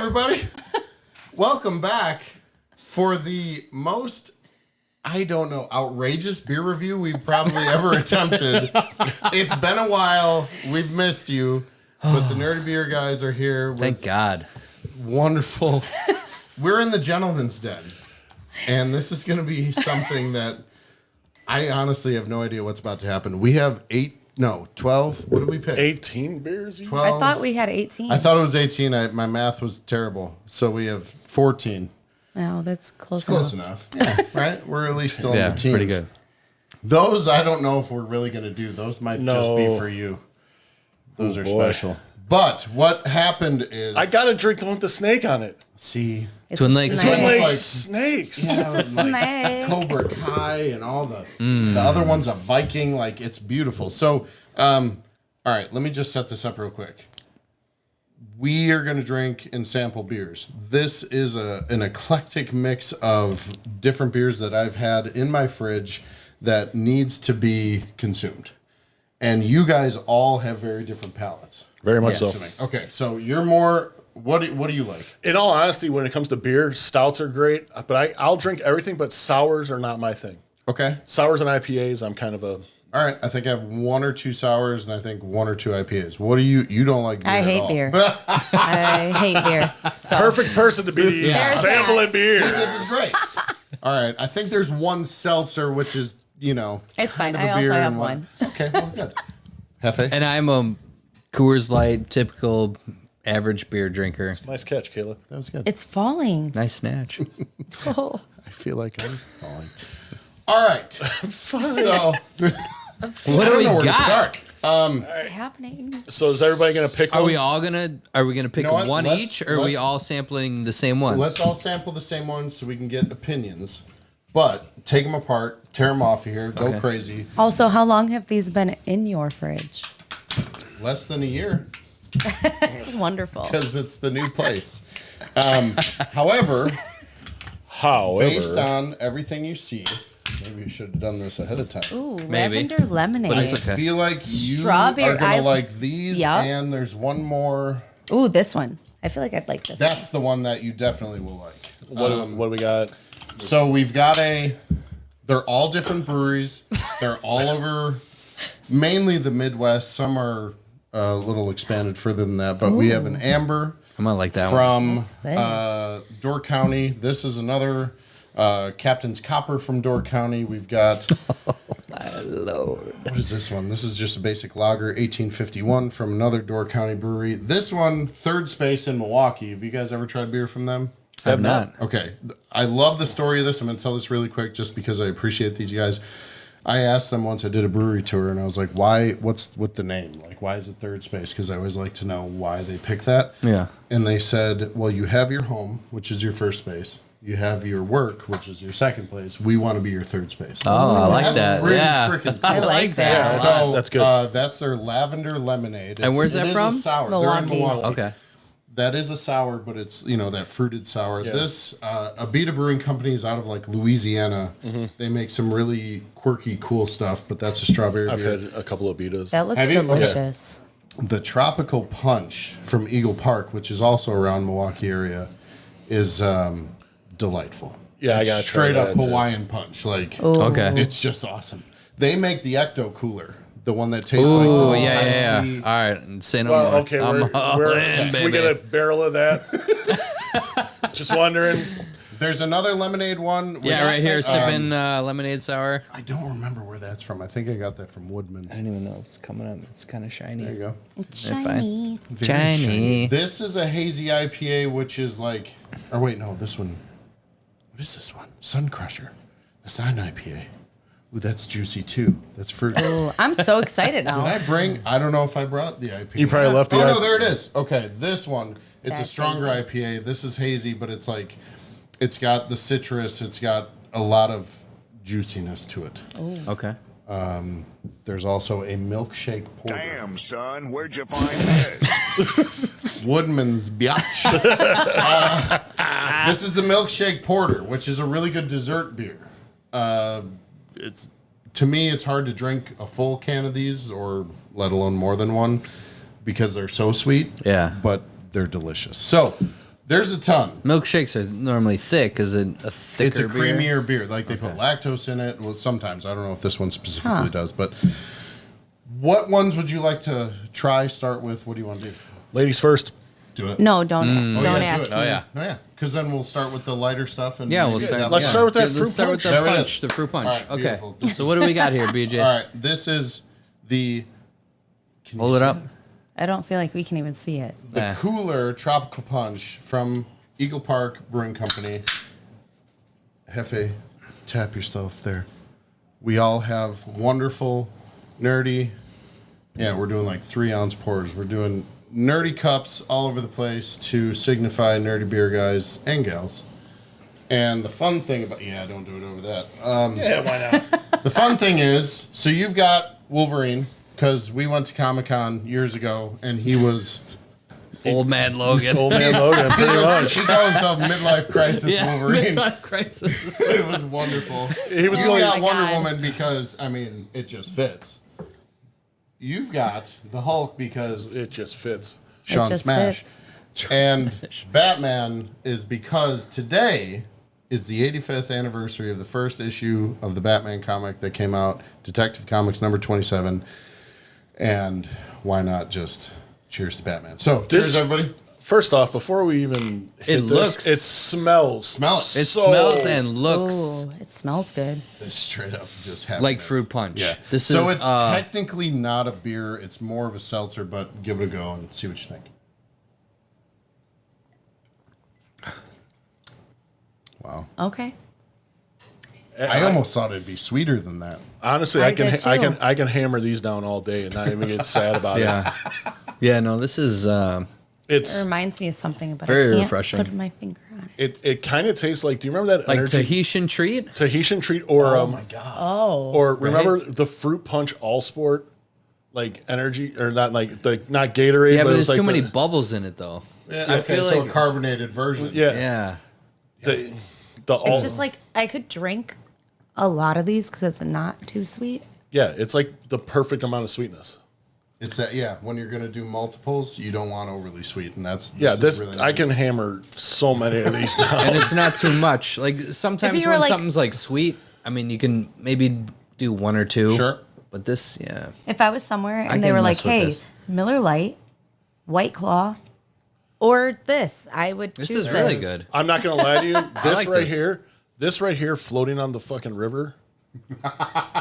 everybody. Welcome back for the most, I don't know, outrageous beer review we've probably ever attempted. It's been a while. We've missed you. But the Nerdy Beer guys are here. Thank God. Wonderful. We're in the gentleman's den. And this is going to be something that I honestly have no idea what's about to happen. We have 12. What did we pick? 18 beers? 12. I thought we had 18. I thought it was 18. My math was terrible. So we have 14. Wow, that's close Close enough. enough. Yeah. Right? We're at least still in the teens. Pretty good. Those, I don't know if we're really going to do. Those might just be for you. Those are special. But what happened is... I got a drink with the snake on it. See... It's Twin a Lakes. snake. Twin Lakes like- snakes. Yeah, It's a like snake. Cobra Kai and all the other one's a Viking. Like, it's beautiful. So, all right, let me just set this up real quick. We are going to drink and sample beers. This is an eclectic mix of different beers that I've had in my fridge that needs to be consumed. And you guys all have very different palates. Very much Yes. so. Okay, so you're more... What do you like? In all honesty, when it comes to beer, stouts are great, but I'll drink everything, but sours are not my thing. Okay. Sours and IPAs, I'm kind of a... All right, I think I have 1 or 2 sours and I think 1 or 2 IPAs. What do you don't like beer I at hate all. beer. I hate beer. So. Perfect person to be There's sampling that. beer. This is great. All right, I think there's one seltzer, which is, It's fine. kind of I a also beer have and one. Okay, well, good. Hefe? And I'm a Coors Light, typical average beer drinker. Nice catch, Caleb. That was good. It's falling. Nice snatch. Oh. I feel like I'm falling. All right. So, What I do don't we know where to got? start. It's happening. So is everybody going to pick Are one? we all gonna? Are we gonna pick You know what? one Let's- each, or are we let's- all sampling the same ones? Let's all sample the same ones so we can get opinions. But take them apart, tear them off of here, go Okay. crazy. Also, how long have these been in your fridge? Less than a year. It's wonderful. Because it's the new place. However, based on everything you see, maybe you should have done this ahead of time. Ooh, Maybe. lavender lemonade. I it's okay. feel like you Strawberry- are going I- to like these, Yup. and there's one more. Ooh, this one. I feel like I'd like this. That's the one that you definitely will like. What do we got? So we've got they're all different breweries. They're all over, mainly the Midwest. Some are a little expanded further than that, but we have an amber. I'm gonna like that one. From What's this? Door County. This is another Captain's Copper from Door County. We've got, what is this one? This is just a basic lager, 1851 from another Door County brewery. This one, Third Space in Milwaukee. Have you guys ever tried beer from them? Have not. Okay. I love the story of this. I'm going to tell this really quick just because I appreciate these guys. I asked them once, I did a brewery tour, and I was like, what's with the name? Like, why is it Third Space? Because I always like to know why they picked that. Yeah. And they said, well, you have your home, which is your first space. You have your work, which is your second place. We want to be your third space. Oh, I like That's that. pretty Yeah. freaking cool. I like that. So That's good. That's their lavender lemonade. And where's it that is from? A sour. Milwaukee. They're in Milwaukee. Okay. That is a sour, but it's that fruited sour. Yeah. This Abita Brewing Company is out of like Louisiana. They make some really quirky, cool stuff. But that's a strawberry I've beer. had a couple of betas. That looks Have you? Okay. delicious. The Tropical Punch from Eagle Park, which is also around Milwaukee area, is delightful. Yeah, I It's gotta try straight up that, too. Hawaiian punch. Like Okay. it's just awesome. They make the Ecto Cooler, the one that tastes like Ooh, the yeah. Hennessy. All right. Say no Well, more. okay, I'm all in, we baby. get a barrel of that. Just wondering. There's another lemonade one. Yeah, which, right here, sipping lemonade sour. I don't remember where that's from. I think I got that from Woodman's. I don't even know if it's coming up. It's kind of shiny. There you go. It's They're fine. shiny. Very Shiny. This is a hazy IPA, which is like, or wait, no, this one. What is this one? Sun Crusher. That's not an IPA. Ooh, that's juicy too. That's fruit. Ooh, I'm so excited Did now. I bring? I don't know if I brought the IPA. You probably left the Oh no, IP there it is. Okay, this one. It's a That's stronger hazy. IPA. This is hazy, but it's like, it's got the citrus. It's got a lot of juiciness to it. Okay. There's also a milkshake porter. Damn, son, where'd you find this? Woodman's Biatch. This is the milkshake porter, which is a really good dessert beer. It's to me, it's hard to drink a full can of these, or let alone more than one, because they're so sweet. Yeah. But they're delicious. So There's a ton. Milkshakes are normally thick. Is it a thicker It's a beer? creamier beer. Like they put lactose in it. Well, sometimes I don't know if this one specifically does, but what ones would you like to try? Start with. What do you want to do? Ladies first. Do it. No, don't Oh, don't yeah, do ask it. me. Oh, yeah. Oh yeah. Because then we'll start with the lighter stuff. And Yeah, we'll maybe- start. Let's start with that fruit Let's start punch. with the There it punch, is. the fruit punch. All right, Okay. beautiful. So what do we got here, BJ? All right. This is the. Can you Hold it see up. I don't feel like we can even see it. The Yeah. Cooler Tropical Punch from Eagle Park Brewing Company. Hefe, tap yourself there. We all have wonderful, nerdy. Yeah, we're doing like 3-ounce pours. We're doing nerdy cups all over the place to signify nerdy beer guys and gals. And the fun thing about don't do it over that. Yeah, why not? The fun thing is, so you've got Wolverine because we went to Comic-Con years ago, and he was. Old man Logan. Old man Logan, pretty much. He called himself Midlife Crisis Wolverine. Midlife crisis. It was wonderful. He was You the only. got my Wonder God. Woman because, I mean, it just fits. You've got the Hulk because It just fits. Sean just Smash. fits. And Batman is because today is the 85th anniversary of the first issue of the Batman comic that came out, Detective Comics number 27. And why not just cheers to Batman? So, cheers, everybody. First off, before we even hit looks- this, it smells. Smell it. It so- smells and looks Ooh, it smells good. This straight up just happens. like fruit punch. Yeah. This So is it's technically not a beer. It's more of a seltzer, but give it a go and see what you think. Wow. Okay. I almost thought it'd be sweeter than that. Honestly, I I can did I too. can I can hammer these down all day and not even get sad about yeah. Yeah, no, this is it. It It's reminds me of something, but Very I can't refreshing. put my finger on it. it kind of tastes like. Do you remember that like energy Tahitian treat. Tahitian treat or God. Oh. or remember the fruit punch all sport like energy or not like the not Gatorade Yeah, but it there's was like too many the, bubbles in it though. Yeah, I okay, feel so like a carbonated version. yeah yeah. the all It's just like I could drink a lot of these because it's not too sweet. yeah it's like the perfect amount of sweetness. It's that, when you're going to do multiples, you don't want overly sweet. And that's, This is really I nice. can hammer so many of these down. And it's not too much. Like sometimes If you were when like- something's like sweet, I mean you can maybe do one or two. Sure. But this, yeah. If I was somewhere and I they can were like, mess with "Hey, this. Miller Lite, White Claw, or this," I would This choose is really this. good. I'm not gonna lie to you. like this. This right here, floating on the fucking river,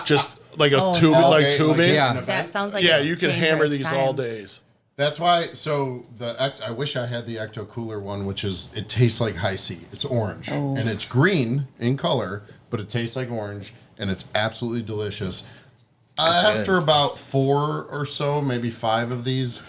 just like a Oh, tube, no. like Okay, tubing. yeah. That sounds like Yeah, a you can hammer dangerous these time. all days. That's why. So I wish I had the Ecto Cooler one, which is it tastes like high C. It's orange and it's green in color, but it tastes like orange and it's absolutely delicious. After about 4 or so, maybe 5 of these,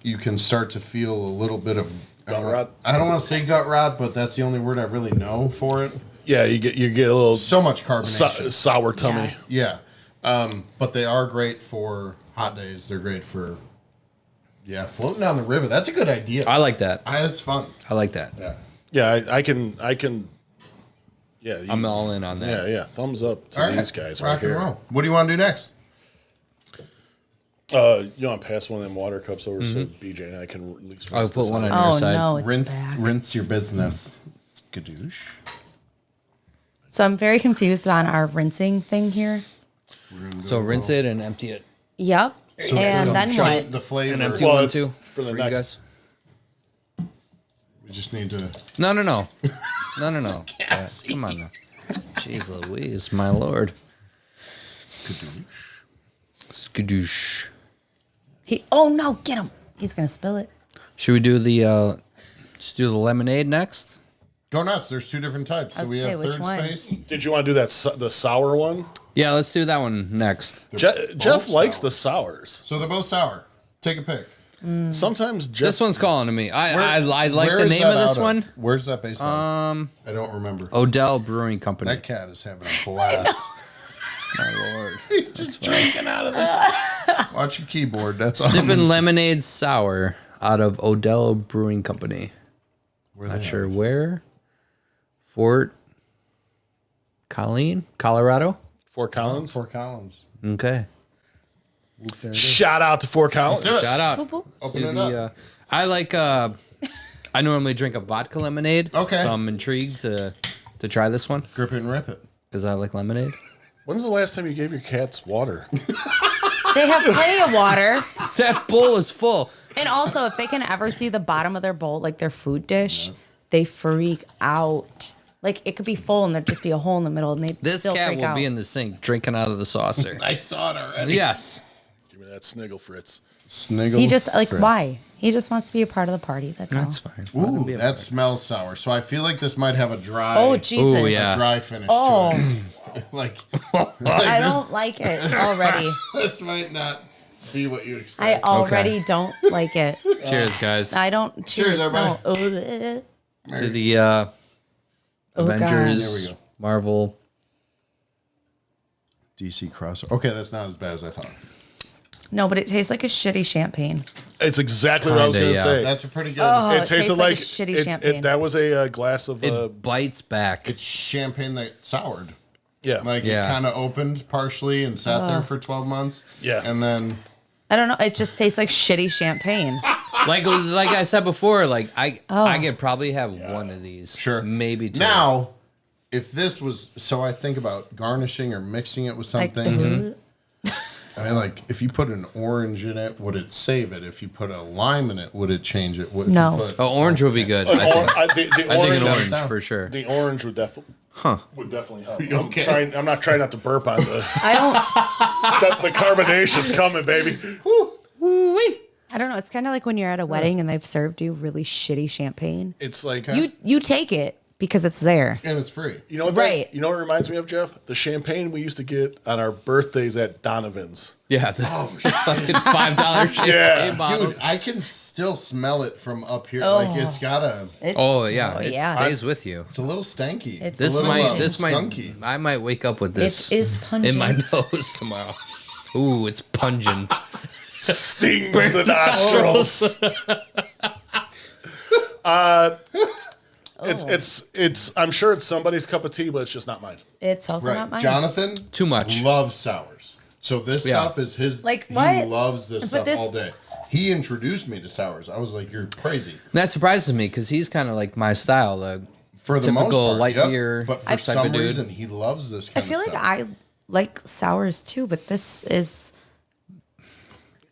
you can start to feel a little bit of Gut rot? I don't want to say gut rot, but that's the only word I really know for it. Yeah, you get a little So much carbonation. sour tummy. Yeah. Yeah. But they are great for hot days. They're great for, floating down the river. That's a good idea. I like that. It's fun. I like that. Yeah. Yeah, I can. Yeah, I'm all in on that. yeah. Thumbs up to All right. these guys Rock right and here. roll. What do you want to do next? You want to pass one of them water cups over so BJ and I can at least. I'll rinse put this one out. on your Oh side. no, it's Rinse, back. rinse your business. Skadoosh. So I'm very confused on our rinsing thing here. So rinse it and empty it. Yep. And then Show what? The flavor. And empty Well, one it's too. for the you next- guys. We just need to. No. No. Okay, come on now. Jeez Louise, my lord. Skadoosh. Skadoosh. Oh no, get him! He's gonna spill it. Should we do the let's do the lemonade next? Go nuts. There's 2 different types. So Let's we see, have which third one? space. Did you want to do that the sour one? Yeah, let's do that one next. Jeff likes sour. the sours. So they're both sour. Take a pick. Sometimes Jeff. This one's calling to me. I like Where the is name that of this out one. Where's that based on? I don't remember. Odell Brewing Company. That cat is having a blast. My lord. He's just drinking out of it. Watch your keyboard. That's all. I'm Sipping gonna say. lemonade sour out of Odell Brewing Company. Where Not they sure at? where. Fort Colleen, Colorado. Fort Collins. Fort Collins. Okay. Whoop, there it is. Shout out to Fort Collins. do it. Shout out. Boop, boop. Let's Open do it the, up. I like I normally drink a vodka lemonade. Okay. So I'm intrigued to try this one Grip it and rip it. because I like lemonade. When's the last time you gave your cats water? They have plenty of water. That bowl is full. And also, if they can ever see the bottom of their bowl, like their food dish, they freak out. Like it could be full and there'd just be a hole in the middle, and they This still cat freak will out. be in the sink drinking out of the saucer. I saw it already. Yes. Give me that sniggle, Fritz. Sniggle. He just like Fritz. why? He just wants to be a part of the party. That's That's all. fine. Ooh, that smells sour. So I feel like this might have a dry. Oh Jesus! Ooh, yeah. Dry finish Oh, to it. like I this, don't like it already. this might not be what you I expect. already don't like it. Cheers, guys. I don't. Cheers, everybody. No. To the Oh, God. Avengers, There we go. Marvel. DC crossover. Okay, that's not as bad as I thought. No, but it tastes like a shitty champagne. It's exactly what I was Kinda, going to yeah. say. That's a pretty good. Oh, it it tasted tastes like like a shitty champagne. that was a glass of It bites back. It's champagne that soured. yeah. Like Yeah. it kind of opened partially and sat there for 12 months. Yeah. And then I don't know. It just tastes like shitty champagne. like I said before, like I could probably have one of these. Sure. Maybe two. now, if this was, so I think about garnishing or mixing it with Like, something. I mean, like if you put an orange in it, would it save it? If you put a lime in it, would it change it? What if No. You put, Oh, orange would be good. I think, The I think an orange, orange for sure. the orange would definitely help. Okay. I'm not trying not to burp on the I don't. the carbonation's coming, baby. I don't know. It's kind of like when you're at a wedding and they've served you really shitty champagne. It's like You take it because it's there. and it's free. you know what Right. you know what it reminds me of, Jeff? The champagne we used to get on our birthdays at Donovan's. Yeah, the fucking $5 champagne Yeah. bottles. Dude, I can still smell it from up here. Like it's got a, It's, Oh yeah, Oh, it yeah. stays with you. it's a little stanky. It's This a little, might, this might, sunky. I might wake up with this It is in my pungent. nose tomorrow. Ooh, it's pungent. Stings the nostrils. It's I'm sure it's somebody's cup of tea, but it's just not mine. It's also Right. not mine. Jonathan Too much. loves sours. So this Yeah. stuff is his. Like, He what? loves this But stuff this- all day. He introduced me to sours. I was like, "You're crazy." That surprises me because he's kind of like my style. For the most Typical part, light yep. beer But for type some of dude. reason, he loves this I kind feel of like stuff. I like sours too, but this is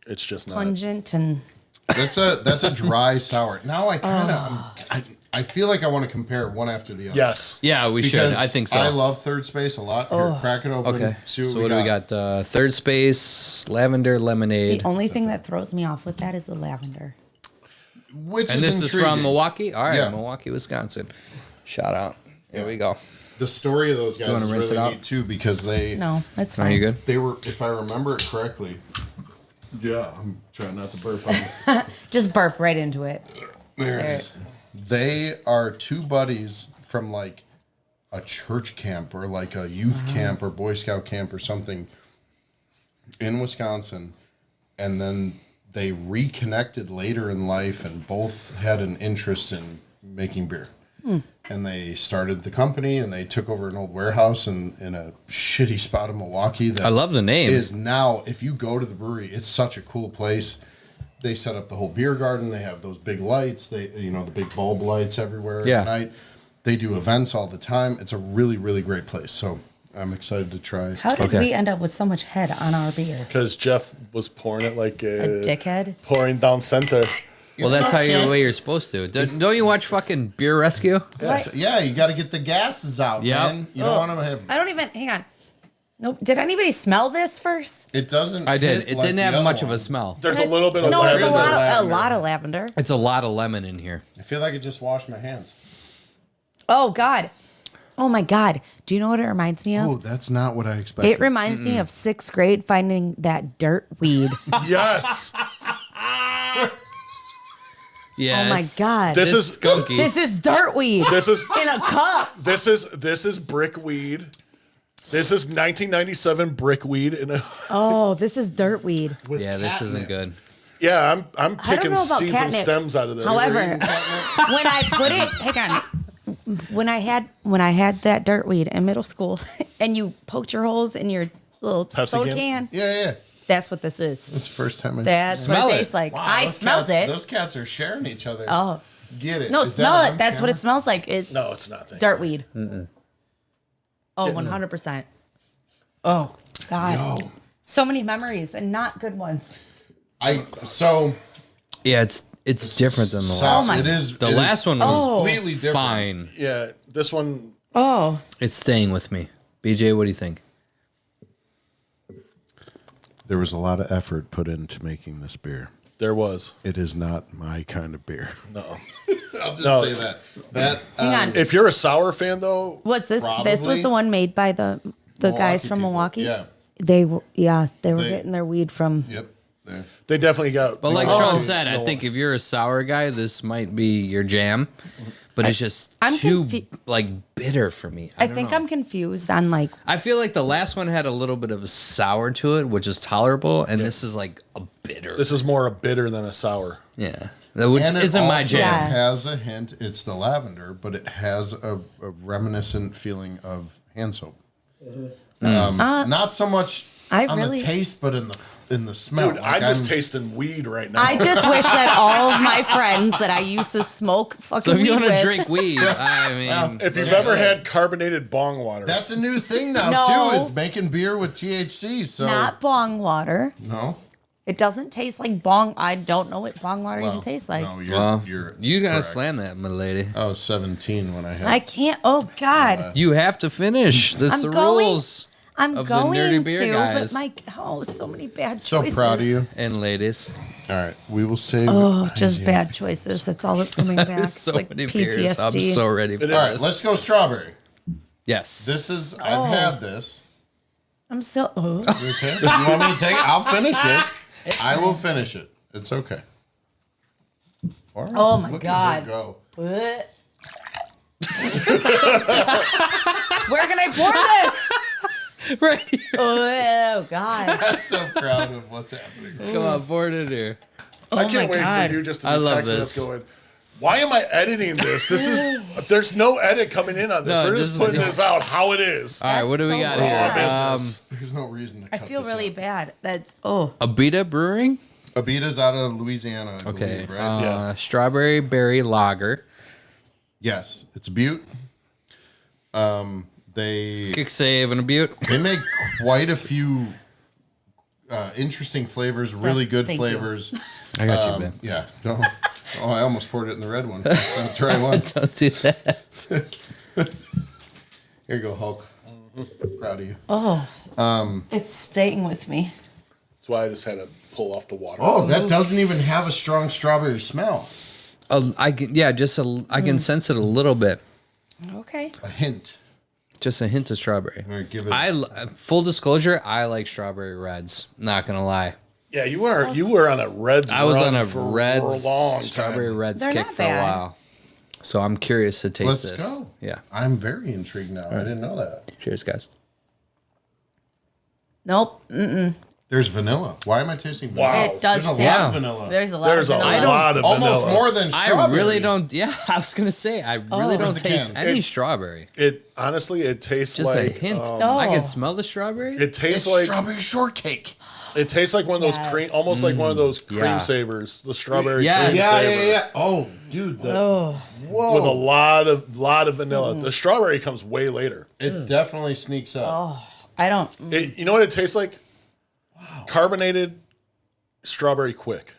It's just not. pungent and That's a dry sour. Now I kind of I feel like I want to compare one after the other. Yes. Yeah, we should. Because I think so. I love Third Space a lot. Here, crack it open. Okay. See So what do we got? Third Space, Lavender Lemonade. the only thing that throws me off with that is the lavender. Which And is this is intriguing. from Milwaukee? All right, Yeah. Milwaukee, Wisconsin. Shout out. Here we go. The story of those guys wanna is rinse really it out? neat too because they No, that's Are fine. you good? they were, if I remember it correctly. Yeah, I'm trying not to burp on it. Just burp right into it. There it is. They are two buddies from like a church camp or like a youth camp or Boy Scout camp or something in Wisconsin. And then they reconnected later in life and both had an interest in making beer. And they started the company and they took over an old warehouse in a shitty spot in Milwaukee that I love the name. is now, if you go to the brewery, it's such a cool place. They set up the whole beer garden. They have those big lights. They, the big bulb lights everywhere Yeah. at night. They do events all the time. It's a really, really great place. So I'm excited to try. How did Okay. we end up with so much head on our beer? Because Jeff was pouring it like A dickhead? pouring down center. Well, that's how Okay. the way you're supposed to. Don't you watch fucking Beer Rescue? Yeah, you got to get the gases out, Yep. man. You don't want to have. I don't even, hang on. Nope. Did anybody smell this first? It doesn't. I did. hit It like didn't the have other much of one. a smell. There's a little bit of No, it's lavender. a lavender. lot of lavender. It's a lot of lemon in here. I feel like I just washed my hands. Oh, God. Oh, my God. Do you know what it reminds me of? Oh, that's not what I expected. It reminds me of 6th grade finding that dirt weed. Yes. Yeah. Oh, my it's- God. This It's is skunky. This is dirt weed this is in a cup. this is brickweed. This is 1997 brickweed in a. Oh, this is dirt weed. With Yeah, this isn't catnip. good. Yeah, I'm I don't picking know about seeds and catnip. stems out of this. However, when I put it, hang on. When I had that dirt weed in middle school, and you poked your holes in your little Pepsi soda can? can, Yeah. that's what this is. That's the first time I That's Smell what it. it tastes like. Wow, I those smelled cats, it. Those cats are sharing each other. Oh, get it. No, Is that smell on it. That's what camera? it smells like. Is No, it's not. dirtweed. Oh, 100%. Oh, God. Yo. So many memories and not good ones. So Yeah, it's different than the sauce, last. Oh my- It is The it is last one was completely different. fine. Yeah, this one. Oh. It's staying with me. BJ, what do you think? There was a lot of effort put into making this beer. There was. It is not my kind of beer. No. I'll just No. say that. That Hang on. If you're a sour fan, though, What's this? This was Probably the one made by the guys Milwaukee from people. Milwaukee. Yeah. They were they were They- getting their weed from. Yep. There. they definitely got. But like Oh, Sean said, I no. think if you're a sour guy, this might be your jam. But it's just I'm too confu- bitter for me. I don't think know. I'm confused on like I feel like the last one had a little bit of a sour to it, which is tolerable, and this is like a bitter. This is more a bitter than a sour. Yeah, which And it isn't my also jam. Yeah. has a hint. It's the lavender, but it has a reminiscent feeling of hand soap. Not so much I on really- the taste, but in the smell. Dude, Like, I'm just tasting weed right now. I just wish that all of my friends that I used to smoke fucking So if you weed want to with, drink weed, I mean, if you've ever had carbonated bong water, That's a new thing now No. too. Is making beer with THC. So not bong water. no. It doesn't taste like bong. I don't know what bong water even tastes like. No, you're you gotta correct. slam that, my lady. I was 17 when I had. I can't. Oh God, You have to finish. This I'm the going- rules. I'm of the going nerdy beer to, guys. but my so many bad so choices. proud of you. And ladies, All right, we will save. Oh, just bad choices. That's all that's coming back. there's so it's like many PTSD. beers. I'm so ready for It All right, this. let's go strawberry. Yes. This is Oh. I've had this. I'm so. Oh. Okay. If you want me to take it, I'll finish it. I will finish it. It's okay. All right, Oh, my look at God. her go. What? Where can I pour this? right here. Oh God. I'm so proud of what's happening. Come on, pour it in here. I can't my wait God. for you just to I be love texting us this. going, why am I editing this? This is there's no edit coming in on this. No, We're just just- putting this out how it is. All right, what do we That's got so here? bad. Business. There's no reason to I cut feel this really out. bad. That's oh. Abita Brewing. Abita's out of Louisiana, I Okay. believe, right? Yeah. Strawberry berry lager. Yes, it's a Butte. They Kick save and a butte. they make quite a few interesting flavors, really good Thank you. flavors. I got you, man. Yeah. Don't, oh, I almost poured it in the red one. That's the right one. Don't do that. Here you go, Hulk. Proud of you. Oh. It's staying with me. That's why I just had to pull off the water. Oh, that doesn't even have a strong strawberry smell. I can, yeah, just I can sense it a little bit. Okay. A hint. Just a hint of strawberry. All right, give it. Full disclosure, I like strawberry reds. Not gonna lie. Yeah, you were on a Reds. I was run on a for Reds a long strawberry time. reds They're kick not for a bad. while. So I'm curious to taste Let's this. go. Yeah. I'm very intrigued now. I didn't know that. Cheers, guys. Nope. There's vanilla. Why am I tasting vanilla? Wow. It does. There's a taste- lot of vanilla. There's a lot. There's of a vanilla. lot of Almost vanilla. more than strawberry. I really don't. Yeah, I was gonna say I really Where's don't the taste can? any It- strawberry. It honestly, it tastes Just like a hint. Oh. I can smell the strawberry. It tastes It's like strawberry shortcake. it tastes like one of those Yes. cream, almost like one of those cream Yeah. savers, the strawberry Yes. cream Yeah, saver, yeah, yeah. Oh, dude. Oh. Whoa. with a lot of vanilla. The strawberry comes way later. It definitely sneaks up. I don't. You know what it tastes like? Carbonated strawberry quick.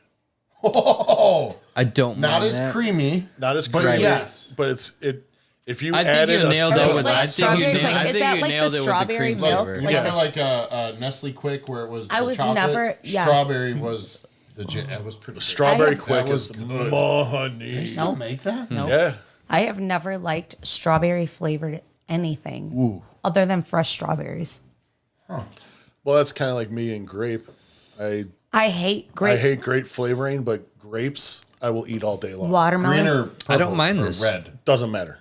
Oh, I don't. not mind as that. creamy. Not as But creamy, yes. but it's it. If you I think added you a nailed it cinnamon- with. Like I think you strawberry, nailed. like, I is think that you like nailed the it with the strawberry cream milk? flavor. We Like had the- like a Nestle Quick where it was. I the was chocolate. never- yes. Strawberry was the. That was pretty. Good. strawberry I have- quick That was is good. money. They still make that? Nope. Yeah, I have never liked strawberry flavored anything other than fresh strawberries. well, that's kind of like me and grape. I I hate grape. I hate grape flavoring, but grapes I will eat all day long. watermelon. Green or purple I don't mind or this. Red. Doesn't matter.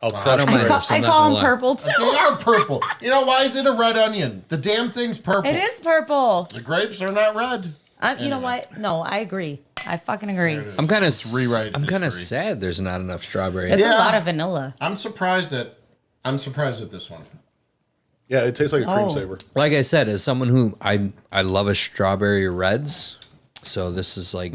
I'll crush don't mind grapes. it. I I'm not call gonna them lie. purple too. They are purple. You know why is it a red onion? The damn thing's purple. It is purple. The grapes are not red. You know what? No, I agree. I fucking agree. I'm kind of rewrite I'm kind of history. sad. There's not enough strawberry. It's Yeah. a lot of vanilla. I'm surprised at this one. Yeah, it tastes like a cream Oh. saver. Like I said, as someone who I love a strawberry reds, so this is like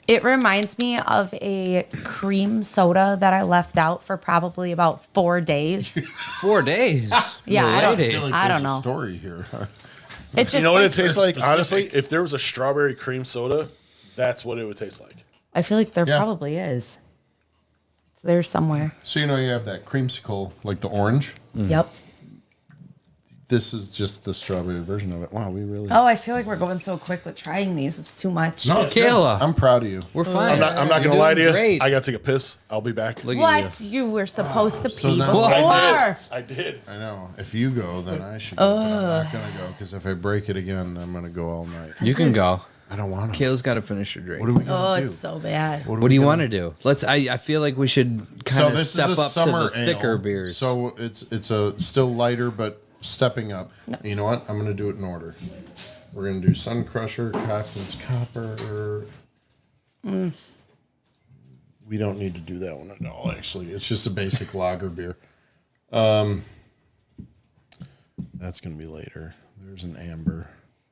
It reminds me of a cream soda that I left out for probably about 4 days. 4 days. Yeah, I don't- Lady. I feel like I there's don't a know. story here. It just You know what it tastes- tastes like? specific. Honestly, if there was a strawberry cream soda, that's what it would taste like. I feel like there Yeah. probably is. It's there somewhere. So you have that creamsicle, like the orange. Yep. This is just the strawberry version of it. Wow, we really. Oh, I feel like we're going so quick with trying these. It's too much. No, it's good. Kayla. I'm proud of you. We're fine. I'm not You're gonna lie to doing you. Great. I gotta take a piss. I'll be back. Look at What? You were supposed to so pee now- before. I did. I know. If you go, then I should go. But I'm not gonna go because if I break it again, I'm gonna go all night. you. You can is- go. I don't want to. Kayla's got to finish her drink. What are we gonna Oh, do? it's so bad. What do you want to do? Let's. I feel like we should kind So of this step is a up to summer the thicker ale. beers. So it's a still lighter, but stepping up. You know what? I'm gonna do it in order. We're gonna do Sun Crusher, Captain's Copper. We don't need to do that one at all. Actually, it's just a basic lager beer. That's gonna be later. There's an amber.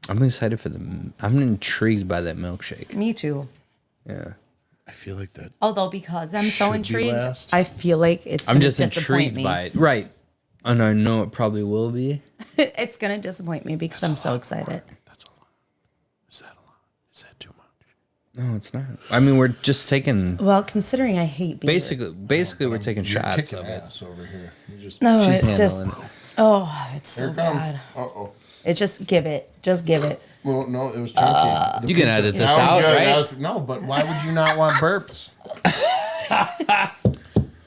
I'm excited for them. I'm intrigued by that milkshake. Me too. Yeah. I feel like that. Although because I'm so Should be intrigued, last. I feel like it's I'm gonna just disappoint intrigued me. by it. Right. And I know it probably will be. It's gonna disappoint me because I'm so excited. That's a lot. Is that a lot? Is that too much? No, it's not. I mean, we're just taking Well, considering I hate beer. basically we're taking You're shots kicking of it. ass over here. You just No, She's it's just handling it. oh, it's here so it comes. bad. Uh-oh. It just give it. Just give it. Well, no, it was chunky. The You can pizza- edit this That was out, good. right? That was- no, but why would you not want burps?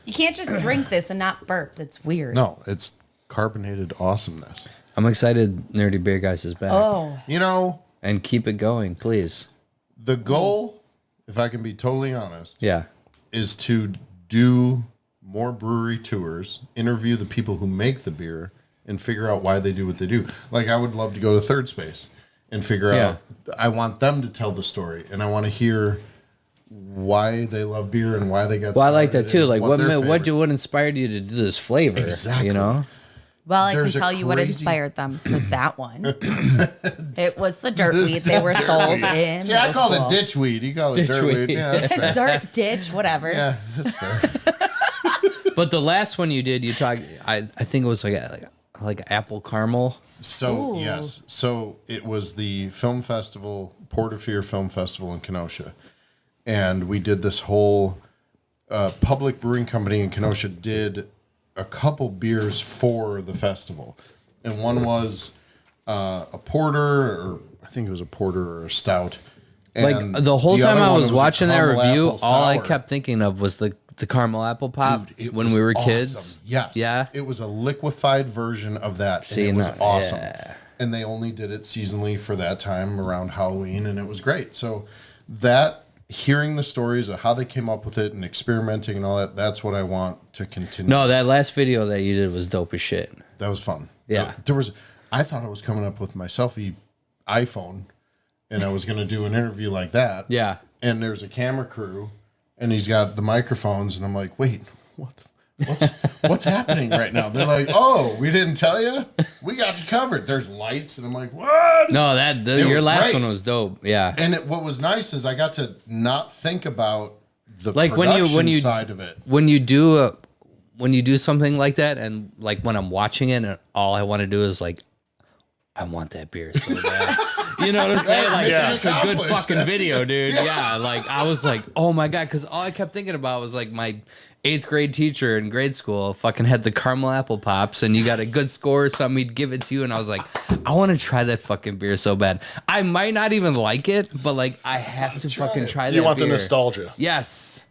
You can't just drink this and not burp. That's weird. No, it's carbonated awesomeness. I'm excited Nerdy Beer Guys is back. Oh, You know, And keep it going, please. the goal, if I can be totally honest, Yeah. is to do more brewery tours, interview the people who make the beer, and figure out why they do what they do. Like, I would love to go to Third Space and figure Yeah. out. I want them to tell the story, and I want to hear why they love beer and why they got. Well, I like that started too. and Like, their what favorite- inspired you to do this flavor? Exactly. You know? well, I can There's a tell you what crazy- inspired them for that one. It was the dirt weed they were sold in. See, I middle call school. it ditchweed. You call it Ditchweed. dirtweed. Yeah, that's fair. dirt ditch, whatever. Yeah, that's fair. But the last one you did, you talked. I think it was like apple caramel. So Ooh. yes, so it was the film festival, Porterfield Film Festival in Kenosha, and we did this whole public brewing company in Kenosha did a couple beers for the festival, and one was a porter, or I think it was a porter or a stout. And Like the whole the time other I one was a watching that caramel review, apple all I sour. kept thinking of was the caramel apple pop Dude, it when was we were awesome. kids. Yes. Yeah. It was a liquefied version of that. See, and it was no- awesome. yeah. And they only did it seasonally for that time around Halloween, and it was great. So that hearing the stories of how they came up with it and experimenting and all that, that's what I want to continue. No, that last video that you did was dope as shit. That was fun. Yeah. I thought I was coming up with my selfie iPhone and I was going to do an interview like that. Yeah. And there's a camera crew and he's got the microphones and I'm like, wait, what's happening right now? They're like, oh, we didn't tell you? We got you covered. There's lights. And I'm like, what? No, your was last great. one was dope. Yeah. And what was nice is I got to not think about the Like when production you side of it. when you do something like that, and like when I'm watching it, and all I want to do is like, I want that beer so bad. You know what I'm saying? Like, mission it's a good accomplished. fucking That's video, it. dude. Yeah. Like I was like, oh my god, because all I kept thinking about was like my 8th grade teacher in grade school fucking had the caramel apple pops, and you got a good score or something, he'd give it to you, and I was like, I want to try that fucking beer so bad. I might not even like it, but like I have to fucking try that. You want the beer. nostalgia. Yes.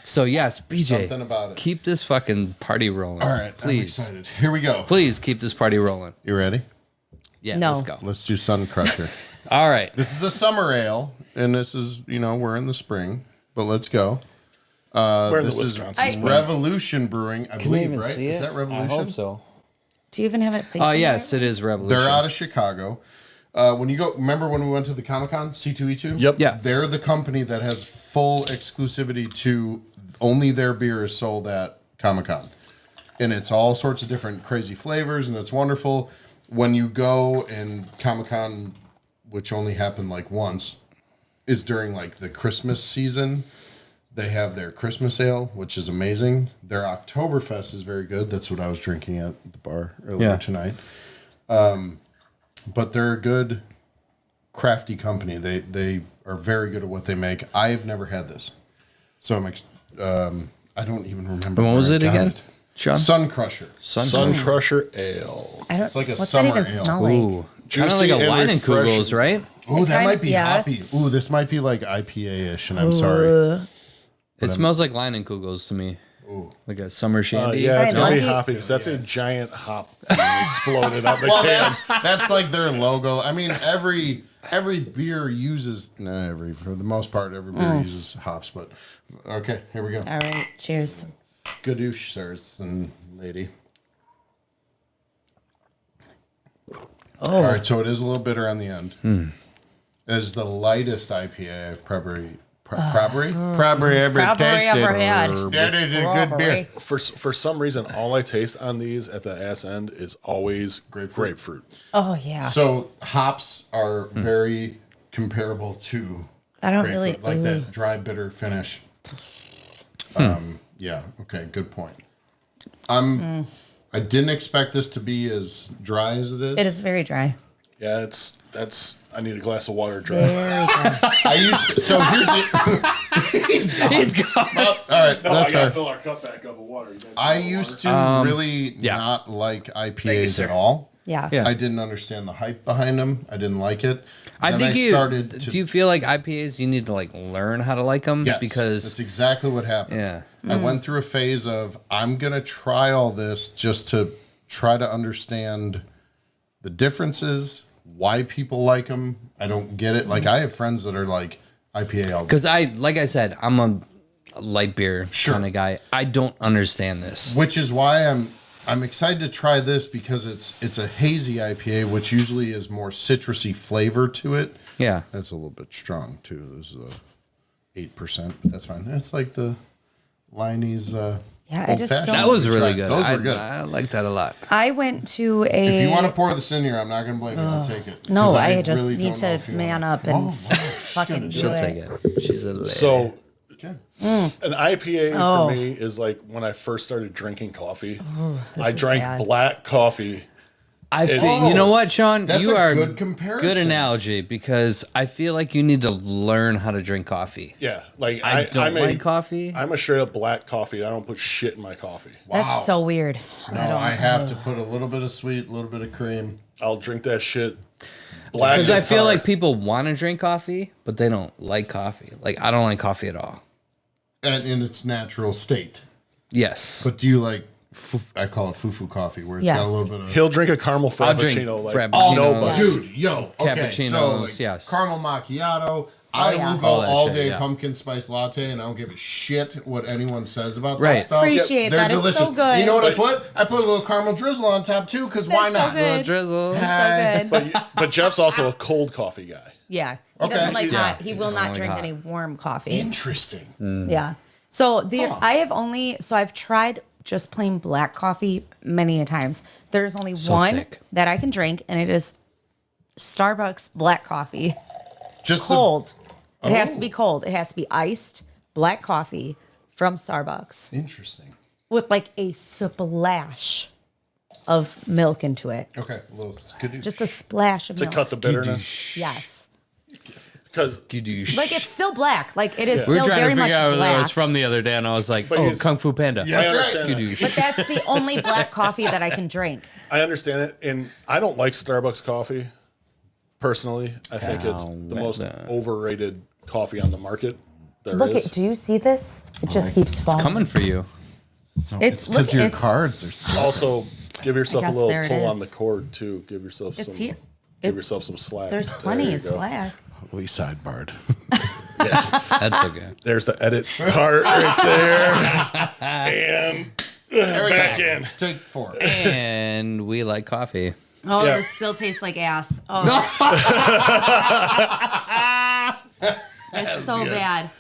So yes, BJ, Something about it. keep this fucking party rolling. All right. please, I'm excited. Here we go. please keep this party rolling. You ready? Yeah, No. let's go. Let's do Sun Crusher. All right. This is a summer ale, and this is, we're in the spring, but let's go. We're in the This is Wisconsin spring. Revolution Brewing, I believe, right? Is that Revolution? so. Do you even have it? facing Oh yes, right? it is Revolution. They're out of Chicago. When you go, remember when we went to the Comic-Con, C2E2? Yep. Yeah. They're the company that has full exclusivity to only their beer is sold at Comic-Con. And it's all sorts of different crazy flavors, and it's wonderful. When you go and Comic-Con, which only happened like once, is during like the Christmas season. They have their Christmas ale, which is amazing. Their Oktoberfest is very good. That's what I was drinking at the bar earlier tonight. But they're a good crafty company. They are very good at what they make. I have never had this, so I don't even remember. What was where I it got again? Sean? Sun Crusher. Sun Crusher Ale. I don't. It's like a what's summer that even ale. smell like? Ooh. Kind of Juicy like a and Leinenkugels, refreshing. right? Oh, that Kind might of- be yes. hoppy. Ooh, this might be like IPA-ish, and I'm sorry. It smells like Leinenkugels to me. Like a summer shandy. Yeah, it's Right, gonna be monkey. hoppy because that's a giant hop exploded out the Well, can. that's like their logo. I mean, every beer uses for the most part, every beer uses hops. But okay, here we go. All right. Cheers. Gadoosh, sirs and lady. All right, so it is a little bitter on the end. It is the lightest IPA I've probably ever Probably ever had. That is a good beer. For some reason, all I taste on these at the ass end is always grapefruit. Oh yeah. So hops are very comparable to I don't grapefruit, really like that dry bitter finish. Yeah. Okay. Good point. I didn't expect this to be as dry as it is. It is very dry. Yeah, that's. I need a glass of water dry. Very dry. I used to, so here's it. He's gone. All right, that's fair. fill our cup back up with water. I used to really yeah. not like IPAs at all. Yeah. Yeah. I didn't understand the hype behind them. I didn't like it. I Then think you started to. do you feel like IPAs you need to like learn how to like them Yes, because that's exactly what happened. yeah. I went through a phase of I'm gonna try all this just to try to understand the differences, why people like them. I don't get it. Like I have friends that are like IPA all day. Because like I said, I'm a light beer kind of guy. I don't understand this. Which is why I'm excited to try this because it's a hazy IPA, which usually is more citrusy flavor to it. Yeah. That's a little bit strong too. This is a 8%, but that's fine. That's like the Liney's I just old-fashioned. don't- That was We really tried. good. Those I, were good. I like that a lot. I went to a. If you want to pour this in here, I'm not going to blame you. I'll take it. 'Cause No, I just really need don't know to if you man wanna- up and fucking do She'll it. take it. She's a lady. So Okay. an IPA Oh. for me is like when I first started drinking coffee. This I is drank bad. black coffee. I feel, you know what, Sean? That's you a are good comparison. Good analogy because I feel like you need to learn how to drink coffee. Yeah, like I don't I'm like coffee. I'm a straight up black coffee. I don't put shit in my coffee. That's so weird. No, I have to put a little bit of sweet, a little bit of cream. I'll drink that shit. Black Because I as feel tar. like people want to drink coffee, but they don't like coffee. Like I don't like coffee at all. And in its natural state. Yes. But do you like, I call it foo-foo coffee, where it's got a Yes. little bit of... he'll drink a caramel I'll drink frappuccino like frappuccinos. nobody. Dude, yo, okay, so Cappuccinos, like yes. caramel macchiato. I yeah. will go All that all shit, day yeah. pumpkin spice latte, and I don't give a shit what anyone says about Right. that stuff. Appreciate They're that. It's delicious. so good. You know what I put? I put a little caramel drizzle on top too, because why That's so not? good. Drizzle. So good. But Jeff's also a cold coffee guy. Yeah. He Okay. doesn't like Yeah. hot. He will not like drink hot. any warm coffee. Interesting. Yeah. So I've tried just plain black coffee many a times. There's only So one thick. that I can drink, and it is Starbucks black coffee. Just Cold. It has to be cold. It has to be iced black coffee from Starbucks Interesting. with like a splash of milk into it. Okay, a little skadoosh. Just a splash of To milk. cut the bitterness. Yes. Because Like it's still black. Like it is We were still trying very to much figure out where that black. was from the other day, and I was like, "Oh, it's- Kung Fu Panda." Yeah, that's I right. understand But that's the only black coffee that I can drink. I understand it, and I don't like Starbucks coffee. Personally, I think it's the most overrated coffee on the market. There Look is. at, do you see this? It just keeps falling. Coming for you. So It's- it's because look, your it's- cards are small. Also, give yourself a guess little there it pull on is. the cord too. Give yourself It's some. here. Give It- yourself some slack. There's There plenty you of go. slack. We sidebarred. That's okay. There's the edit part right there. And back in. Take 4. And we like coffee. Oh, Yeah. this still tastes like ass. Oh. It's so bad.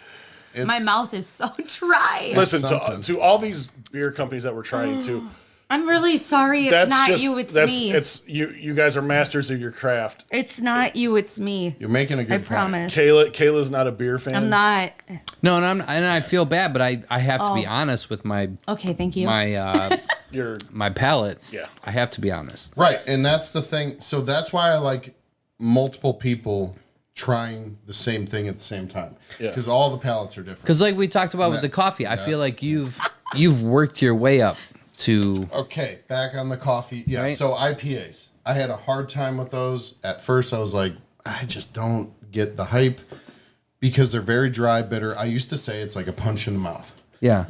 My mouth is so dry. Listen something. to all these beer companies that we're trying to. I'm really sorry. It's That's not just you. It's that's me. it's you. You guys are masters of your craft. It's not you. It's me. You're making a good I point. promise. Kayla's not a beer fan. I'm not. No, and I feel bad, but I have to be honest with my Okay, thank you. You're my palate. Yeah. I have to be honest. Right, and that's the thing. So that's why I like multiple people trying the same thing at the same time. Yeah. Because all the palates are different. Because like we talked about with the coffee, I feel like you've worked your way up to Okay, back on the coffee. Yeah, Right. so IPAs. I had a hard time with those. At first, I was like, I just don't get the hype because they're very dry, bitter. I used to say it's like a punch in the mouth. yeah.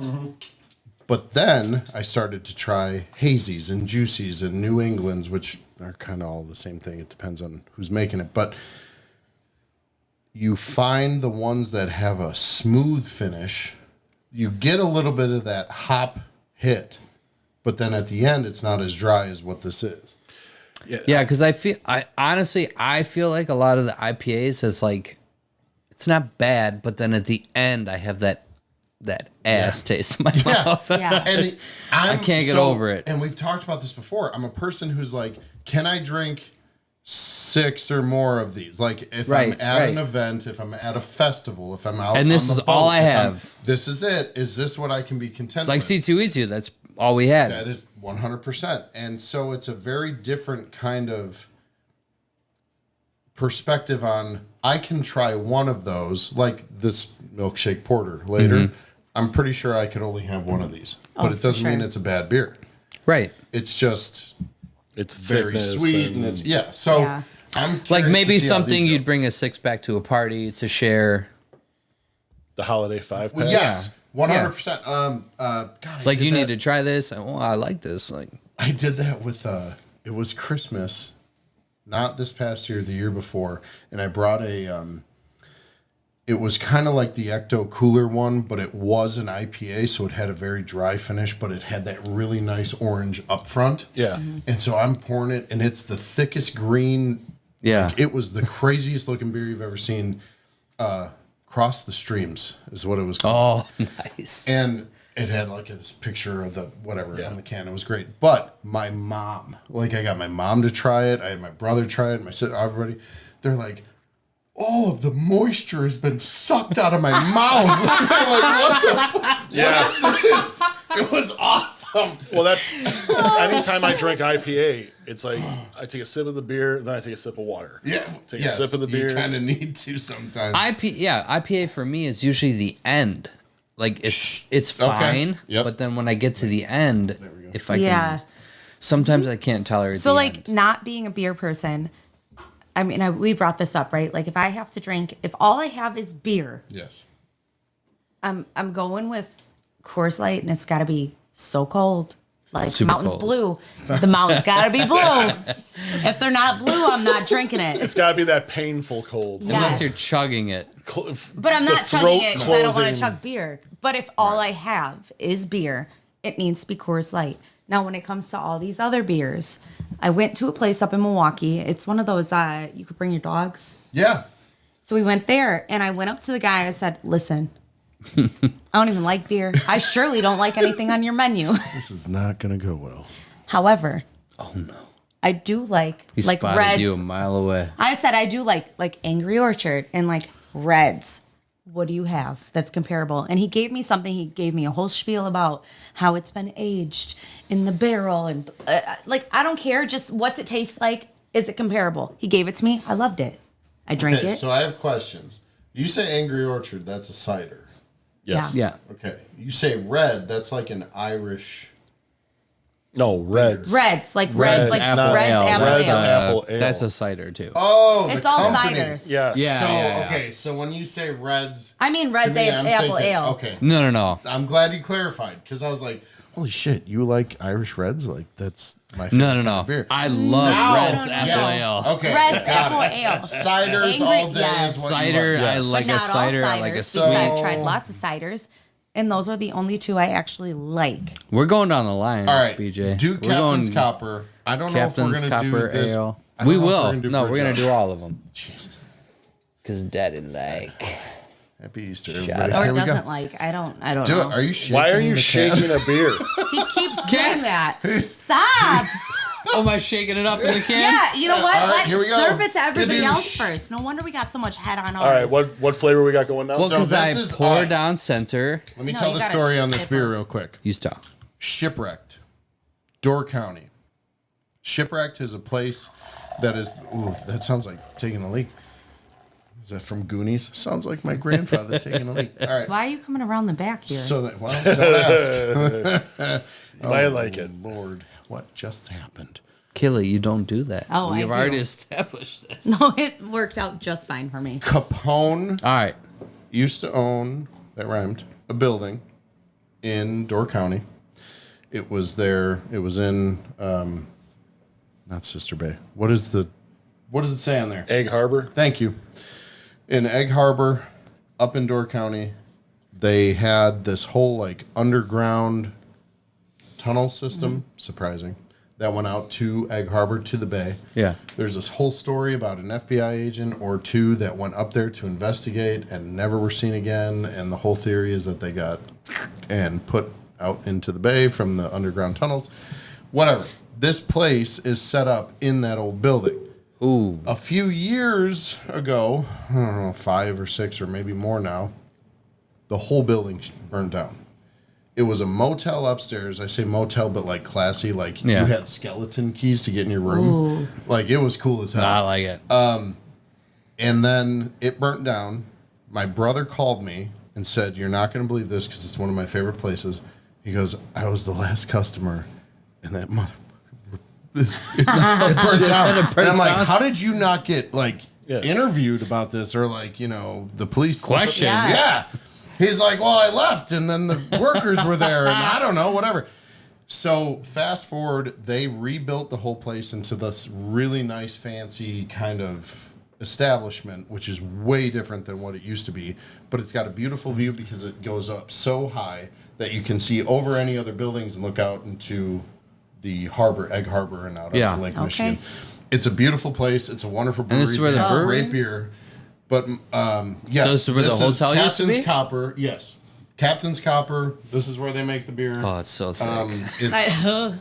But then I started to try hazies and juicies and New Englands, which are kind of all the same thing. It depends on who's making it. But you find the ones that have a smooth finish. You get a little bit of that hop hit, but then at the end, it's not as dry as what this is. Yeah, because I honestly feel like a lot of the IPAs is like, it's not bad, but then at the end I have that ass taste in my mouth. Yeah. And I can't get over it. And we've talked about this before. I'm a person who's like, can I drink 6 or more of these? Like if I'm at an event, if I'm at a festival, if I'm out, And this on the is all boat, I if I'm- have. This is it. Is this what I can be content Like with? C2E2, that's all we had. That is 100%. And so it's a very different kind of perspective on, I can try one of those, like this milkshake porter later. Mm-hmm. I'm pretty sure I could only have one of these, but it doesn't mean it's a bad beer. Right. It's just it's very thickness sweet and it's So Yeah. I'm Like curious maybe to see how something these you'd go. bring a 6-pack to a party to share. the holiday 5-pack. Well, yes, 100%. God, I Like did you that. need to try this. Oh, I like this. Like I did that with it was Christmas, not this past year, the year before, and I brought a it was kind of like the Ecto Cooler one, but it was an IPA, so it had a very dry finish, but it had that really nice orange up front. Yeah. And so I'm pouring it, and it's the thickest green. yeah. Like, it was the craziest looking beer you've ever seen. Cross the Streams is what it was called. Oh, nice. And it had like this picture of the whatever on the can. It was great. But my mom, like I got my mom to try it. I had my brother try it. My sister, everybody. They're like, all of the moisture has been sucked out of my mouth. They're like, what the fuck? Yeah. What is this? It was awesome. Well, that's anytime I drink IPA, it's like I take a sip of the beer, then I take a sip of water. Yeah. Take a sip of the beer. You kind of need to sometimes. IPA for me is usually the end. Like it's fine, Yep. but then when I get to the end, if I Yeah. can, sometimes I can't tolerate. So the like end. not being a beer person, I mean, we brought this up, right? Like if I have to drink, if all I have is beer, Yes. I'm going with Coors Light, and it's got to be so cold. Like Super mountain's cold. blue. The mountain's got to be blue. If they're not blue, I'm not drinking it. It's got to be that painful cold. Yeah. unless Yes. you're chugging it, But I'm The not chugging throat it because I don't want to closing. chug beer. But if all I have is beer, it needs to be Coors Light. Now, when it comes to all these other beers, I went to a place up in Milwaukee. It's one of those you could bring your dogs. Yeah. So we went there, and I went up to the guy. I said, "Listen, I don't even like beer. I surely don't like anything on your menu. This is not going to go well. However, oh no, I do like he like spotted Reds. you a mile away. I said I do like Angry Orchard and like Reds. What do you have that's comparable?" And he gave me something. He gave me a whole spiel about how it's been aged in the barrel, and like I don't care. Just what's it taste like? Is it comparable? He gave it to me. I loved it. I drank Okay, it. so I have questions. You say Angry Orchard, that's a cider. Yes. Yeah, Okay. You say red, that's like an Irish. No, Reds. Reds, like Reds, Reds, like not Reds, ale. apple Reds ale. apple ale. That's a cider too. Oh, It's the all company. ciders. Yes. Yeah. So, okay, so when you say Reds, I mean to Reds me, I'm apple thinking, ale. Okay. No. I'm glad you clarified because I was like, Holy shit, you like Irish Reds? Like, that's my favorite No. kind of beer. I love Now- Reds no, apple yeah. ale. Okay. Reds got apple it. ale. Ciders Angry- all day yes. is what Cider, you like. I Yes. like But a not all cider. I like a ciders, sweet. because I've tried lots of ciders, and those are the only two I actually like. We're going down the line. All right, BJ. do We're Captain's going Copper. I don't know if Captain's we're gonna Copper do this. Ale. I don't We know if will. we're gonna do No, we're gonna Bridge do Ale. all of them. Jesus. Cause Daddy like. Happy Easter, Shut everybody. up. Or Here we doesn't go. like. I don't Do know. it. Are you shaking? Why are you the can? shaking a beer? He keeps doing that. Stop. Oh, am I shaking it up in the can? Yeah, you know what? All right, Let here we go. serve it to everybody else Skadoosh. first. No wonder we got so much head on ours. All right, what flavor we got going now? Well, So because I this is- pour all right. down center. Let me No, tell you the gotta story on this tip beer them. real quick. You stop. Shipwrecked, Door County. Shipwrecked is a place that is. Ooh, that sounds like taking a leak. Is that from Goonies? Sounds like my grandfather taking a leak. All right. Why are you coming around the back here? So that well, don't ask. You might like it. Lord, what just happened? Kelly, you don't do that. Oh, We've I already do. established this. No, it worked out just fine for me. Capone All right. used to own, that rhymed, a building in Door County. It was there. It was in, not Sister Bay. What does it say on there? Egg Harbor. Thank you. In Egg Harbor, up in Door County, they had this whole like underground tunnel system, surprising, that went out to Egg Harbor to the bay. Yeah. There's this whole story about an FBI agent or two that went up there to investigate and never were seen again. And the whole theory is that they got and put out into the bay from the underground tunnels. Whatever. This place is set up in that old building. Ooh. A few years ago, I don't know, 5 or 6 or maybe more now, the whole building burned down. It was a motel upstairs. I say motel, but like classy. Like Yeah. you had skeleton keys to get in your room. Like it was cool as hell. I like it. And then it burnt down. My brother called me and said, "You're not going to believe this because it's one of my favorite places." He goes, "I was the last customer, and that mother." it burnt down. And I'm like, "How did you not get like interviewed about this or like the police Question. Yeah. Yeah. He's like, "Well, I left, and then the workers were there, and I don't know, whatever." So fast forward, they rebuilt the whole place into this really nice, fancy kind of establishment, which is way different than what it used to be. But it's got a beautiful view because it goes up so high that you can see over any other buildings and look out into the harbor, Egg Harbor, and out Yeah. onto Lake Okay. Michigan. It's a beautiful place. It's a wonderful brewery. this is where They the have brewery- great beer. But yes, So this is where the hotel used to Captain's be? Copper. Yes, Captain's Copper. This is where they make the beer. Oh, it's so thick. It's, no,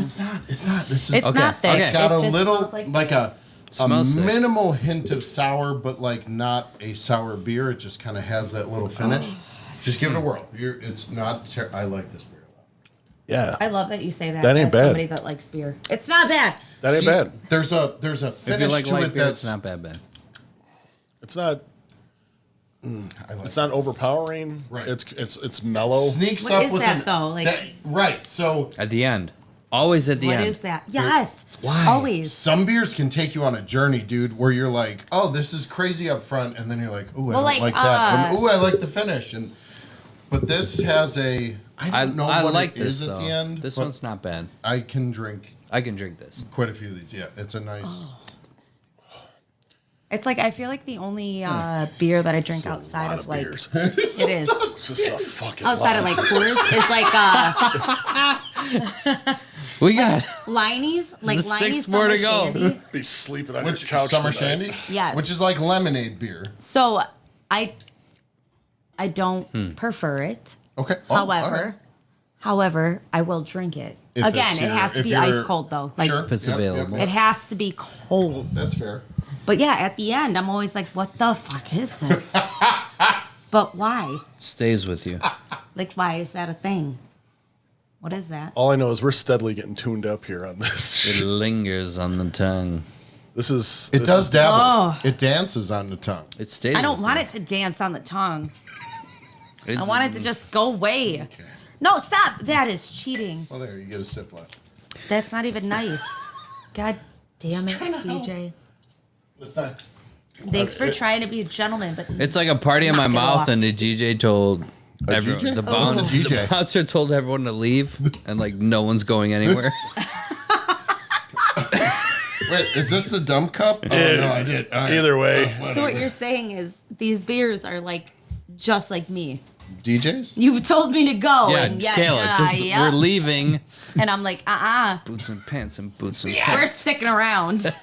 it's not. It's not. This is It's not thick. It's got It a just little smells like a Smells thick. minimal hint of sour, but like not a sour beer. It just kind of has that little finish. Just give it a whirl. It's not. I like this beer a lot. Yeah. I love that you say that. That ain't as bad. Somebody that likes beer. It's not bad. That ain't See, bad. There's a if finish you like to light it beer, that's it's not bad. It's not. I like It's not overpowering. Right. It's mellow. sneaks What up is with that, an- though? Like- right. So At the end. Always at the What end. is that? Yes. Why? Always. some beers can take you on a journey, dude, where you're like, "Oh, this is crazy up front," and then you're like, "Ooh, I Well, don't like, like that." Ooh, I like the finish. But this has a. I don't know I what like it this is at though. the end. This but one's not bad. I can drink I can drink this. quite a few of these. Yeah, it's a nice. It's like I feel like the only beer that I drink A outside lot of like beers. it is It's just a fucking outside of lot. like Coors is like We got Liney's, like There's Liney's 6 more to Summer go. Shandy. Be sleeping on Which your couch summer tonight. shandy? Yes. Which is like lemonade beer. So I don't prefer it. Okay. Oh, all However, right. I will drink it. If Again, it's it has to if be you're- ice cold though. Like sure. If it's Yep, available. it has to be cold. That's fair. But yeah, at the end, I'm always like, "What the fuck is this?" But why? stays with you. Like, why is that a thing? What is that? All I know is we're steadily getting tuned up here on this. It lingers on the tongue. This is. It this does is- dabble. Oh. It dances on the tongue. It stays. I don't with want you. it to dance on the tongue. It's, I want it to just go away. No, stop. That is cheating. Well, there you get a sip left. That's not even nice. God damn it, BJ. It's not. Thanks for trying to be a gentleman, but It's like a party in my Knock it mouth, off. and the DJ told everyone. DJ? The, Oh, bouncer, it's a DJ. the bouncer told everyone to leave, and like no one's going anywhere. Wait, is this the dump cup? Oh, no, I did. All right. Either way. so what you're saying is these beers are like just like me. DJs? You've told me to go, Yeah, and yet Kayla, just, yeah. we're leaving. And I'm like, Boots and pants and boots and we're pants. sticking around.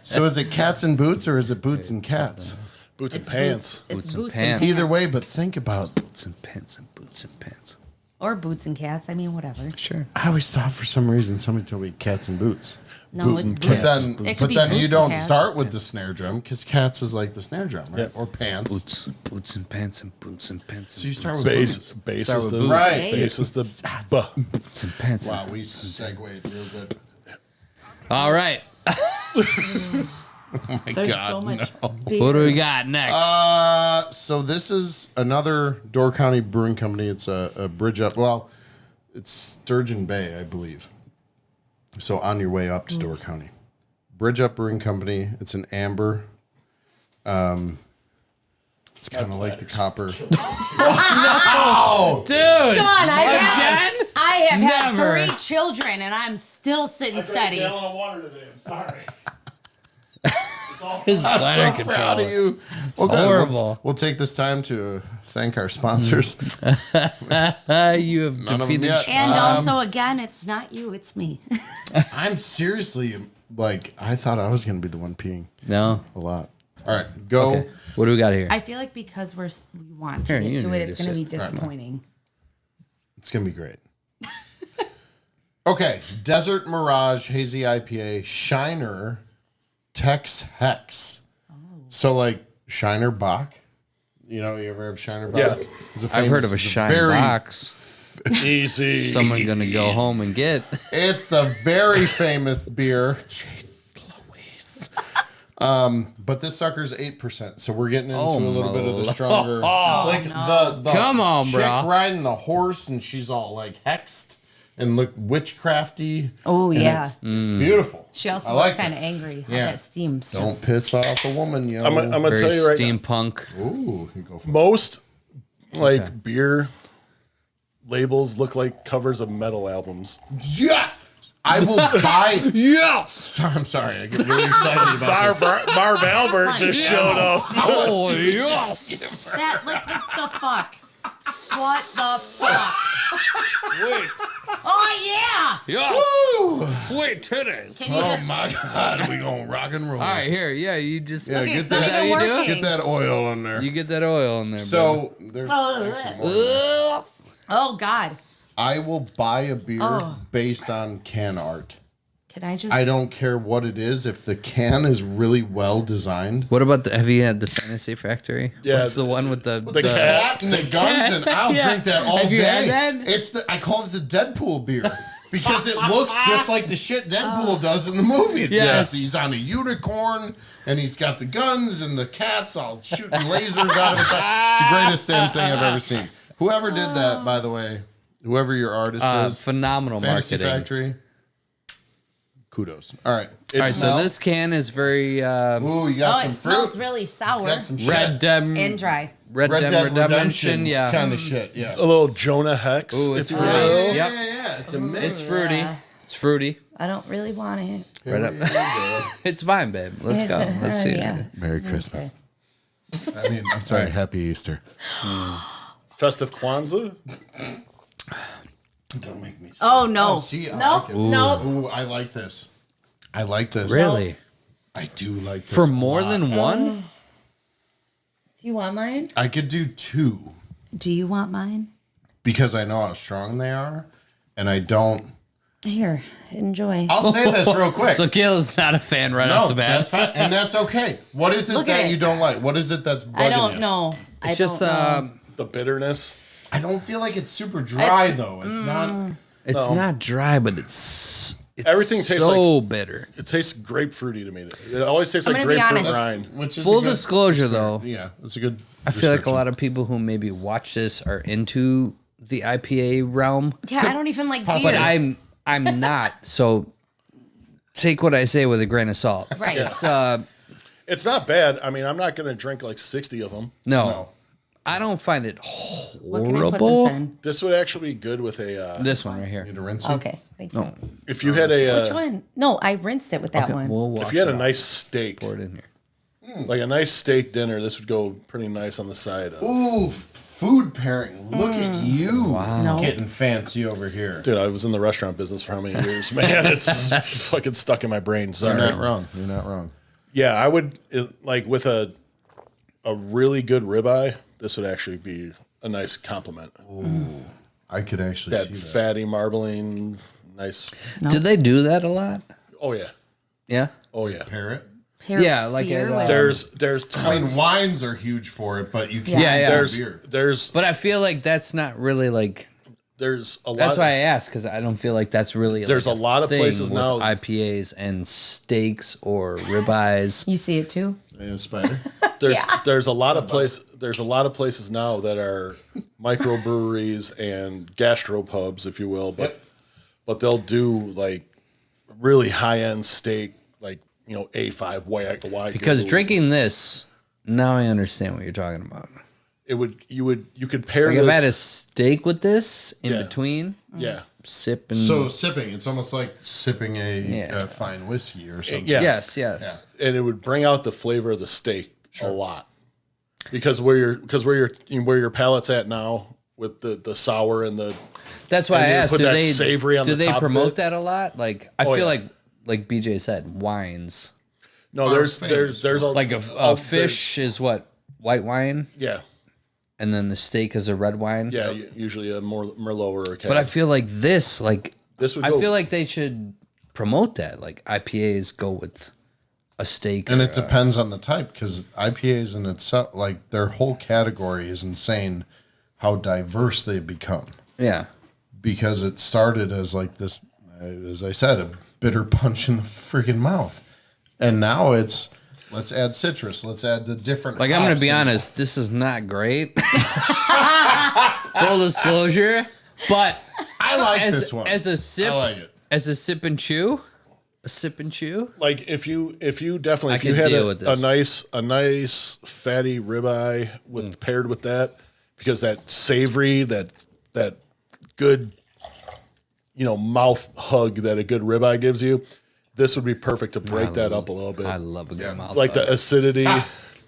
So is it cats and boots or is it boots and cats? Boots and pants. It's Boots and boots pants. and Either way, but think about Boots and pants and boots and pants. Or boots and cats. I mean, whatever. Sure. I always thought for some reason somebody told me cats and boots. No, it's But boots. then, It could be you boots and don't cats. start with the snare drum because cats is like the snare drum, right? Yeah. Or pants. Boots and pants and boots and pants. So you start with Bass, boots. bass Start is with the boots. Right. Bass is the buh. Boots and pants. Wow, we segued real good. All right. There's so much beer. What do we got next? So this is another Door County Brewing Company. It's a bridge up. Well, it's Sturgeon Bay, I believe. So on your way up to Door County, Bridge Up Brewing Company. It's an amber. It's kind of like the copper. Dude. Sean, I have had Never. 3 children and I'm still sitting steady. of water today. I'm sorry. His bladder So proud of control. you. Well, good. horrible. We'll take this time to thank our sponsors. You have of them defeated. yet. And also, again, it's not you, it's me. I'm seriously like, I thought I was going to be the one peeing No. A lot. All right, go. Okay. What do we got here? I feel like because we want to Here, get you to it, it's introduce going to be it. disappointing. It's going to be great. Okay, Desert Mirage Hazy IPA Shiner Tex Hex. So like Shiner Bach. You know, you ever have Shiner Bach? Yeah. It's I've heard of a it's shine very- box. Easy. Someone gonna go home and get. It's a very famous beer. Jeez Louise. But this sucker's 8%, so we're getting into Oh, a little bit of the my stronger. Like the Come on, chick bro. riding the horse, and she's all like hexed and look witchcrafty. Oh, and yeah. it's beautiful. She also I looks like kind of it. angry. How Yeah. that steams. Don't Just, piss off a woman, yo. I'm gonna Very tell you right now. steampunk. Ooh, you go for it. Most beer labels look like covers of metal albums. Yes, I will buy. Yes. I'm sorry, I get really excited about this. Marv Albert funny. just showed up. Oh yes. that, like, what the fuck? What the fuck? Wait, Oh, yeah. Yes. Sweet titties. Can you Oh just... my God, we gonna rock and roll. All right, here. Yeah, you just Yeah, Okay, get it's not that. even how you do? working. Get that oil in there. you get that oil in there. So there's actually more. Oh, God. I will buy a beer Oh. based on can art. Can I just... I don't care what it is. If the can is really well designed, what about the? Have you had the Fantasy Factory? Yeah. What's the one with the cat. and the guns, and I'll Yeah. drink that all Have day. you had that? It's the I call it the Deadpool beer because it looks just like the shit Deadpool does in the movies. Yes. He's on a unicorn and he's got the guns and the cats all shooting lasers out of its eye. It's the greatest damn thing I've ever seen. Whoever did that, by the way, whoever your artist is, phenomenal Fantasy marketing. Factory. Kudos. All right. All right, so this can is very Ooh, you got Oh, some it fruit. smells really sour Got some Red shit. Dead and dry. Red Red Dead Dead Redemption. Yeah, kind of shit. Yeah. a little Jonah Hex. Ooh, if it's you fruity. will. Yep. Yeah. It's a mix. It's fruity. Yeah. It's fruity. I don't really want it. Right up. It's fine, babe. Let's It's go. a- Let's see. yeah. Merry Christmas. I mean, I'm Sorry, sorry. Happy Easter. Festive Kwanzaa. Don't make me. Oh, no. Oh, see, I Nope. like it. Nope. Ooh, I like this. I like this. Really? I do like this. For a more lot. than one? Do you want mine? I could do 2 Do you want mine? because I know how strong they are, and I don't. Here, enjoy. I'll say this real quick. So Kayla's not a fan right no, off the bat. that's fine, and that's okay. What is it Look at that it. you don't like? What is it that's bugging I don't you? know. It's I just don't know. The bitterness. I don't feel like it's super dry It's- though. It's not. it's not dry, but it's Everything tastes so bitter. It tastes grapefruity to me. It always tastes I'm like gonna be grapefruit honest. rind. Which is Full a good, disclosure, though, Yeah, it's a good. I feel like a lot of people who maybe watch this are into the IPA realm, Yeah, I don't even like but beer. I'm not. So take what I say with a grain of salt. Right. It's It's not bad. I mean, I'm not going to drink like 60 of them. no, I don't find it What can I put horrible. this in? This would actually be good with a. This one right here. To rinse it. Okay, thank you. If you had a. Which one? No, I rinced it with that one. We'll wash If you had it a off. nice steak, Pour it in here. like a nice steak dinner, this would go pretty nice on the side. Ooh, food pairing. Look at you. No. Getting fancy over here. Dude, I was in the restaurant business for how many years? Man, it's fucking stuck in my brain. You're Sorry. not wrong. You're not wrong. Yeah, I would like with a really good ribeye. This would actually be a nice compliment. I could actually That see that. fatty marbling, nice. Do they do that a lot? Oh yeah, Yeah. oh yeah. Parrot. Yeah, like beer at, with- There's I mean, tons. wines are huge for it, but you can't Yeah, yeah. do There's beer. But I feel like that's not really like. there's a lot. That's why I asked, because I don't feel like that's really. There's like a lot of thing places with now- IPAs and steaks or ribeyes. You see it too? And spider. there's a lot of places now that are microbreweries and gastropubs, if you will, but they'll do like really high end steak, like A5 white. Because drinking this, now I understand what you're talking about. you could pair Like this. I've had a steak with this in Yeah. between, Yeah, sip and So sipping, it's almost like sipping a fine whiskey or something. yeah. yes, yes. And it would bring out the flavor of the steak a lot. Because where your palate's at now with the sour and the That's why And I you asked. put Do that they savory on do the they top of promote it. that a lot? Like I Oh, feel yeah. like BJ said, wines. no, Are there's famous there's a Like oh, a fish is what, white wine, yeah, and then the steak is a red wine. yeah, usually a more Merlot or a Cab. But I feel like this, like This would I go- feel like they should promote that. Like IPAs go with a steak, And or it depends on the type because IPAs in itself, like their whole category is insane how diverse they become. yeah. Because it started as like this, as I said, a bitter punch in the freaking mouth. And now it's, let's add citrus, let's add the different Like I'm gonna hops be and- honest, this is not great. Full disclosure, but I like as this one. as a sip, I like it. as a sip and chew, a sip and chew. like if you definitely I if you could had deal with a this. nice fatty ribeye with paired with that, because that savory, that good mouth hug that a good ribeye gives you, this would be perfect to break that up a little bit. I love a good mouth. Like the acidity,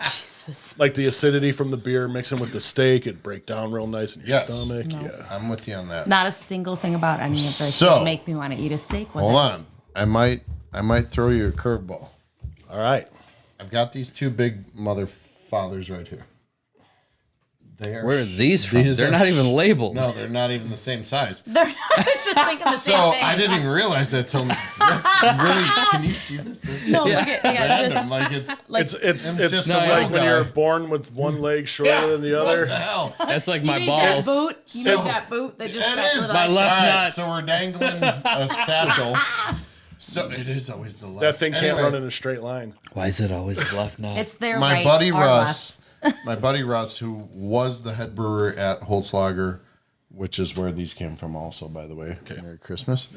Jesus. like the acidity from the beer mixing with the steak, it'd break down real nice in your Yes. stomach. No. Yeah. I'm with you on that. Not a single thing about any of this So- would make me want to eat a steak with Hold it. on. I might throw you a curveball. All right. I've got these two big mother fathers right here. They are Where are these from? They're not even labeled. No, they're not even the same size. I was just thinking the same So thing. I didn't even realize that till that's really. Can you see this? That's No, look at random. just, Like it's like, It's just like a little when guy. you're born with one leg shorter than the what other. the hell? That's like you my need balls. that boot. You So- need that boot that just It got is little My extra- left All right, nut. so we're dangling a satchel. So it is always the left. That thing can't Anyway, run in a straight line. Why is it always the left nut? It's their My right buddy or Russ, left. my buddy Russ, who was the head brewer at Holzlager, which is where these came from, also by the way. Merry Christmas.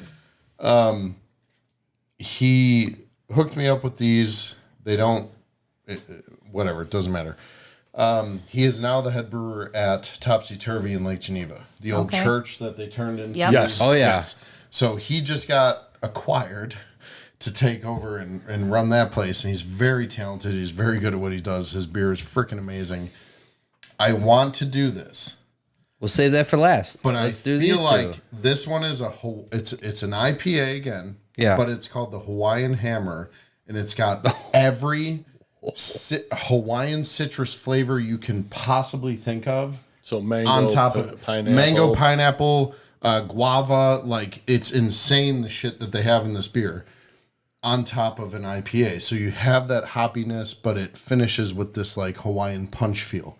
He hooked me up with these. They don't, whatever. It doesn't matter. He is now the head brewer at Topsy Turvy in Lake Geneva, the old Okay. church that they turned into. Yep. Yes. Oh, yeah. So he just got acquired to take over and run that place. And he's very talented. He's very good at what he does. His beer is freaking amazing. I want to do this, We'll save that for last. but Let's I do feel these like two. this one is a whole. It's an IPA again. Yeah. But it's called the Hawaiian Hammer, and it's got every Hawaiian citrus flavor you can possibly think of. So mango, On top of pineapple. mango, pineapple, guava, like it's insane the shit that they have in this beer. On top of an IPA, so you have that hoppiness, but it finishes with this like Hawaiian punch feel.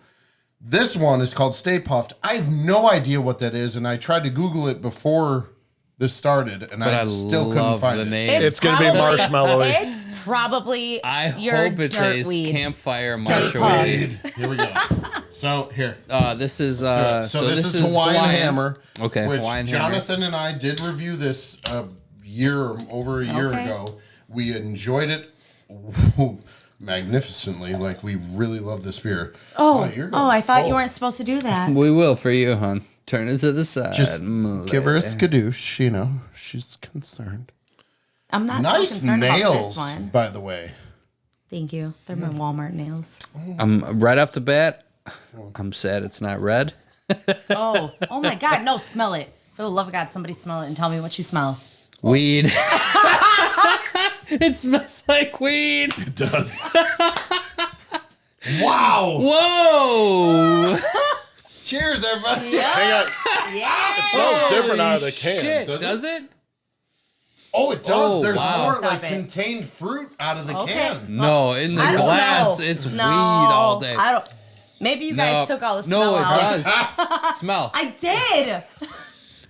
This one is called Stay Puffed. I have no idea what that is, and I tried to Google it before this started, and But I I still couldn't love find the it. name. It's gonna be marshmallowy. It's probably I your hope it dirt says weed. campfire Stay marshal puft. weed. Here we go. So here. This is So this is Hawaiian Hammer. Okay, which Hawaiian Hammer. Jonathan and I did review this over a year Okay. ago. We enjoyed it magnificently. Like we really love this beer. You're going I thought you full. weren't supposed to do that. We will for you, hon. Turn it to the side. Just Muley. give her a skadoosh. You know, she's concerned. I'm not so Nice concerned about nails, this one. by the way. Thank you. They're my Walmart nails. Right off the bat, I'm sad it's not red. Oh my God. No, smell it. For the love of God, somebody smell it and tell me what you smell. Weed. It smells like weed. It does. Wow. Whoa. Cheers, everybody. Hang on. Yeah. It smells different out of the can. Shit, Does does it? it? Oh, it does. Oh, There's wow. more Stop like it. contained fruit out of the Okay. can. No, in the I don't glass, know. it's No, weed all day. I don't. Maybe you guys took all the smell No, it out. does. Smell. I did.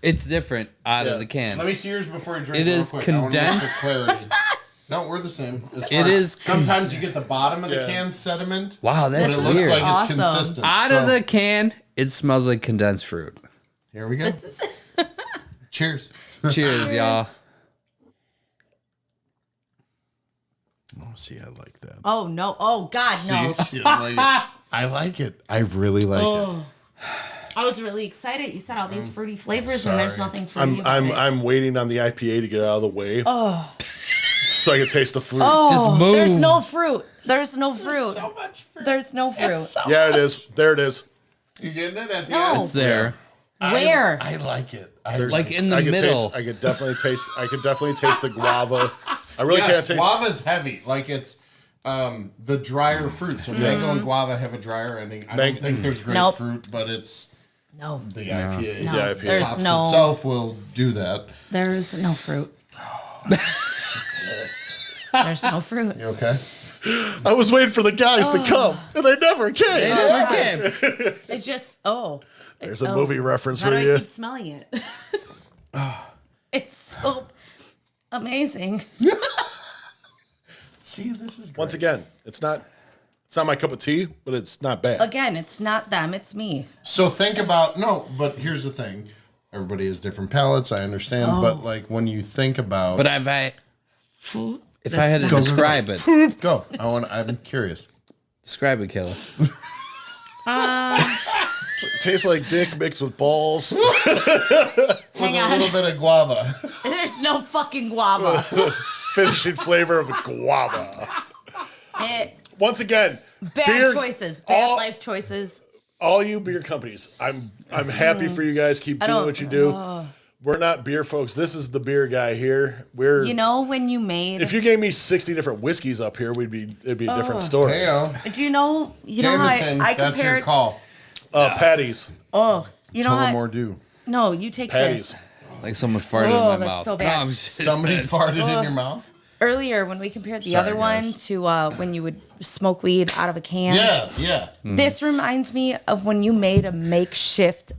It's different out Yeah. of the can. Let me see yours before I drink. It real is quick. I wanna look condensed. for clarity. No, we're the same. As It far- is Sometimes you get the bottom of the Yeah. can sediment, Wow, but that's it looks weird. like Awesome. it's consistent. Out of the can, it smells like condensed fruit. Here we go. This is. Cheers. Cheers, y'all. Oh, see, I like that. Oh no! Oh God, no! You don't like it? I like it. I really like it. I was really excited. You said all these fruity flavors, and there's sorry. nothing fruity. I'm waiting on the IPA to get out of the way. Oh. So I can taste the fruit. Just move. There's no fruit. There's no fruit. So much fruit. There's no fruit. Yeah, it is. There it is. You getting it at the No. end? It's there. Where? I like it. Like in the I could middle. Taste, I could definitely taste the guava. I really can't Yes, taste. guava's heavy. Like it's the drier fruit. So mango and guava have a drier ending. I don't think there's Nope. grapefruit, but it's No. the IPA. No. The IPA. There's Hops no. itself will do that. There's no fruit. There's no fruit. You okay? I was waiting for the guys to come, and they never came. It just. Oh. There's a movie reference How for do I you. keep smelling it? It's so amazing. See, this is great. Once again, it's not my cup of tea, but it's not bad. Again, it's not them. It's me. So think about but here's the thing. Everybody has different palates, I understand, but like when you think about But if I had to describe it, go. I'm curious. describe it, Kayla. It tastes like dick mixed with balls. Hang With a on. little bit of guava. There's no fucking guava. Finishing flavor of guava. Once again, Bad beer- choices. Bad all- life choices. all you beer companies, I'm happy for you guys. Keep doing don't- what you do. We're not beer folks. This is the beer guy here. We're You know when you made. if you gave me 60 different whiskeys up here, it'd be a different story. Heyo. do you know? You know how Jameson, I that's your compared. call. Patties. Oh, you know how? Tullamore Dew. No, you take Patties. this. Like someone farted Oh, in my that's mouth. so bad. No, I'm just- Somebody farted in your mouth? Earlier, when we compared the Sorry, other one guys. to when you would smoke weed out of a can. Yeah. This reminds me of when you made a makeshift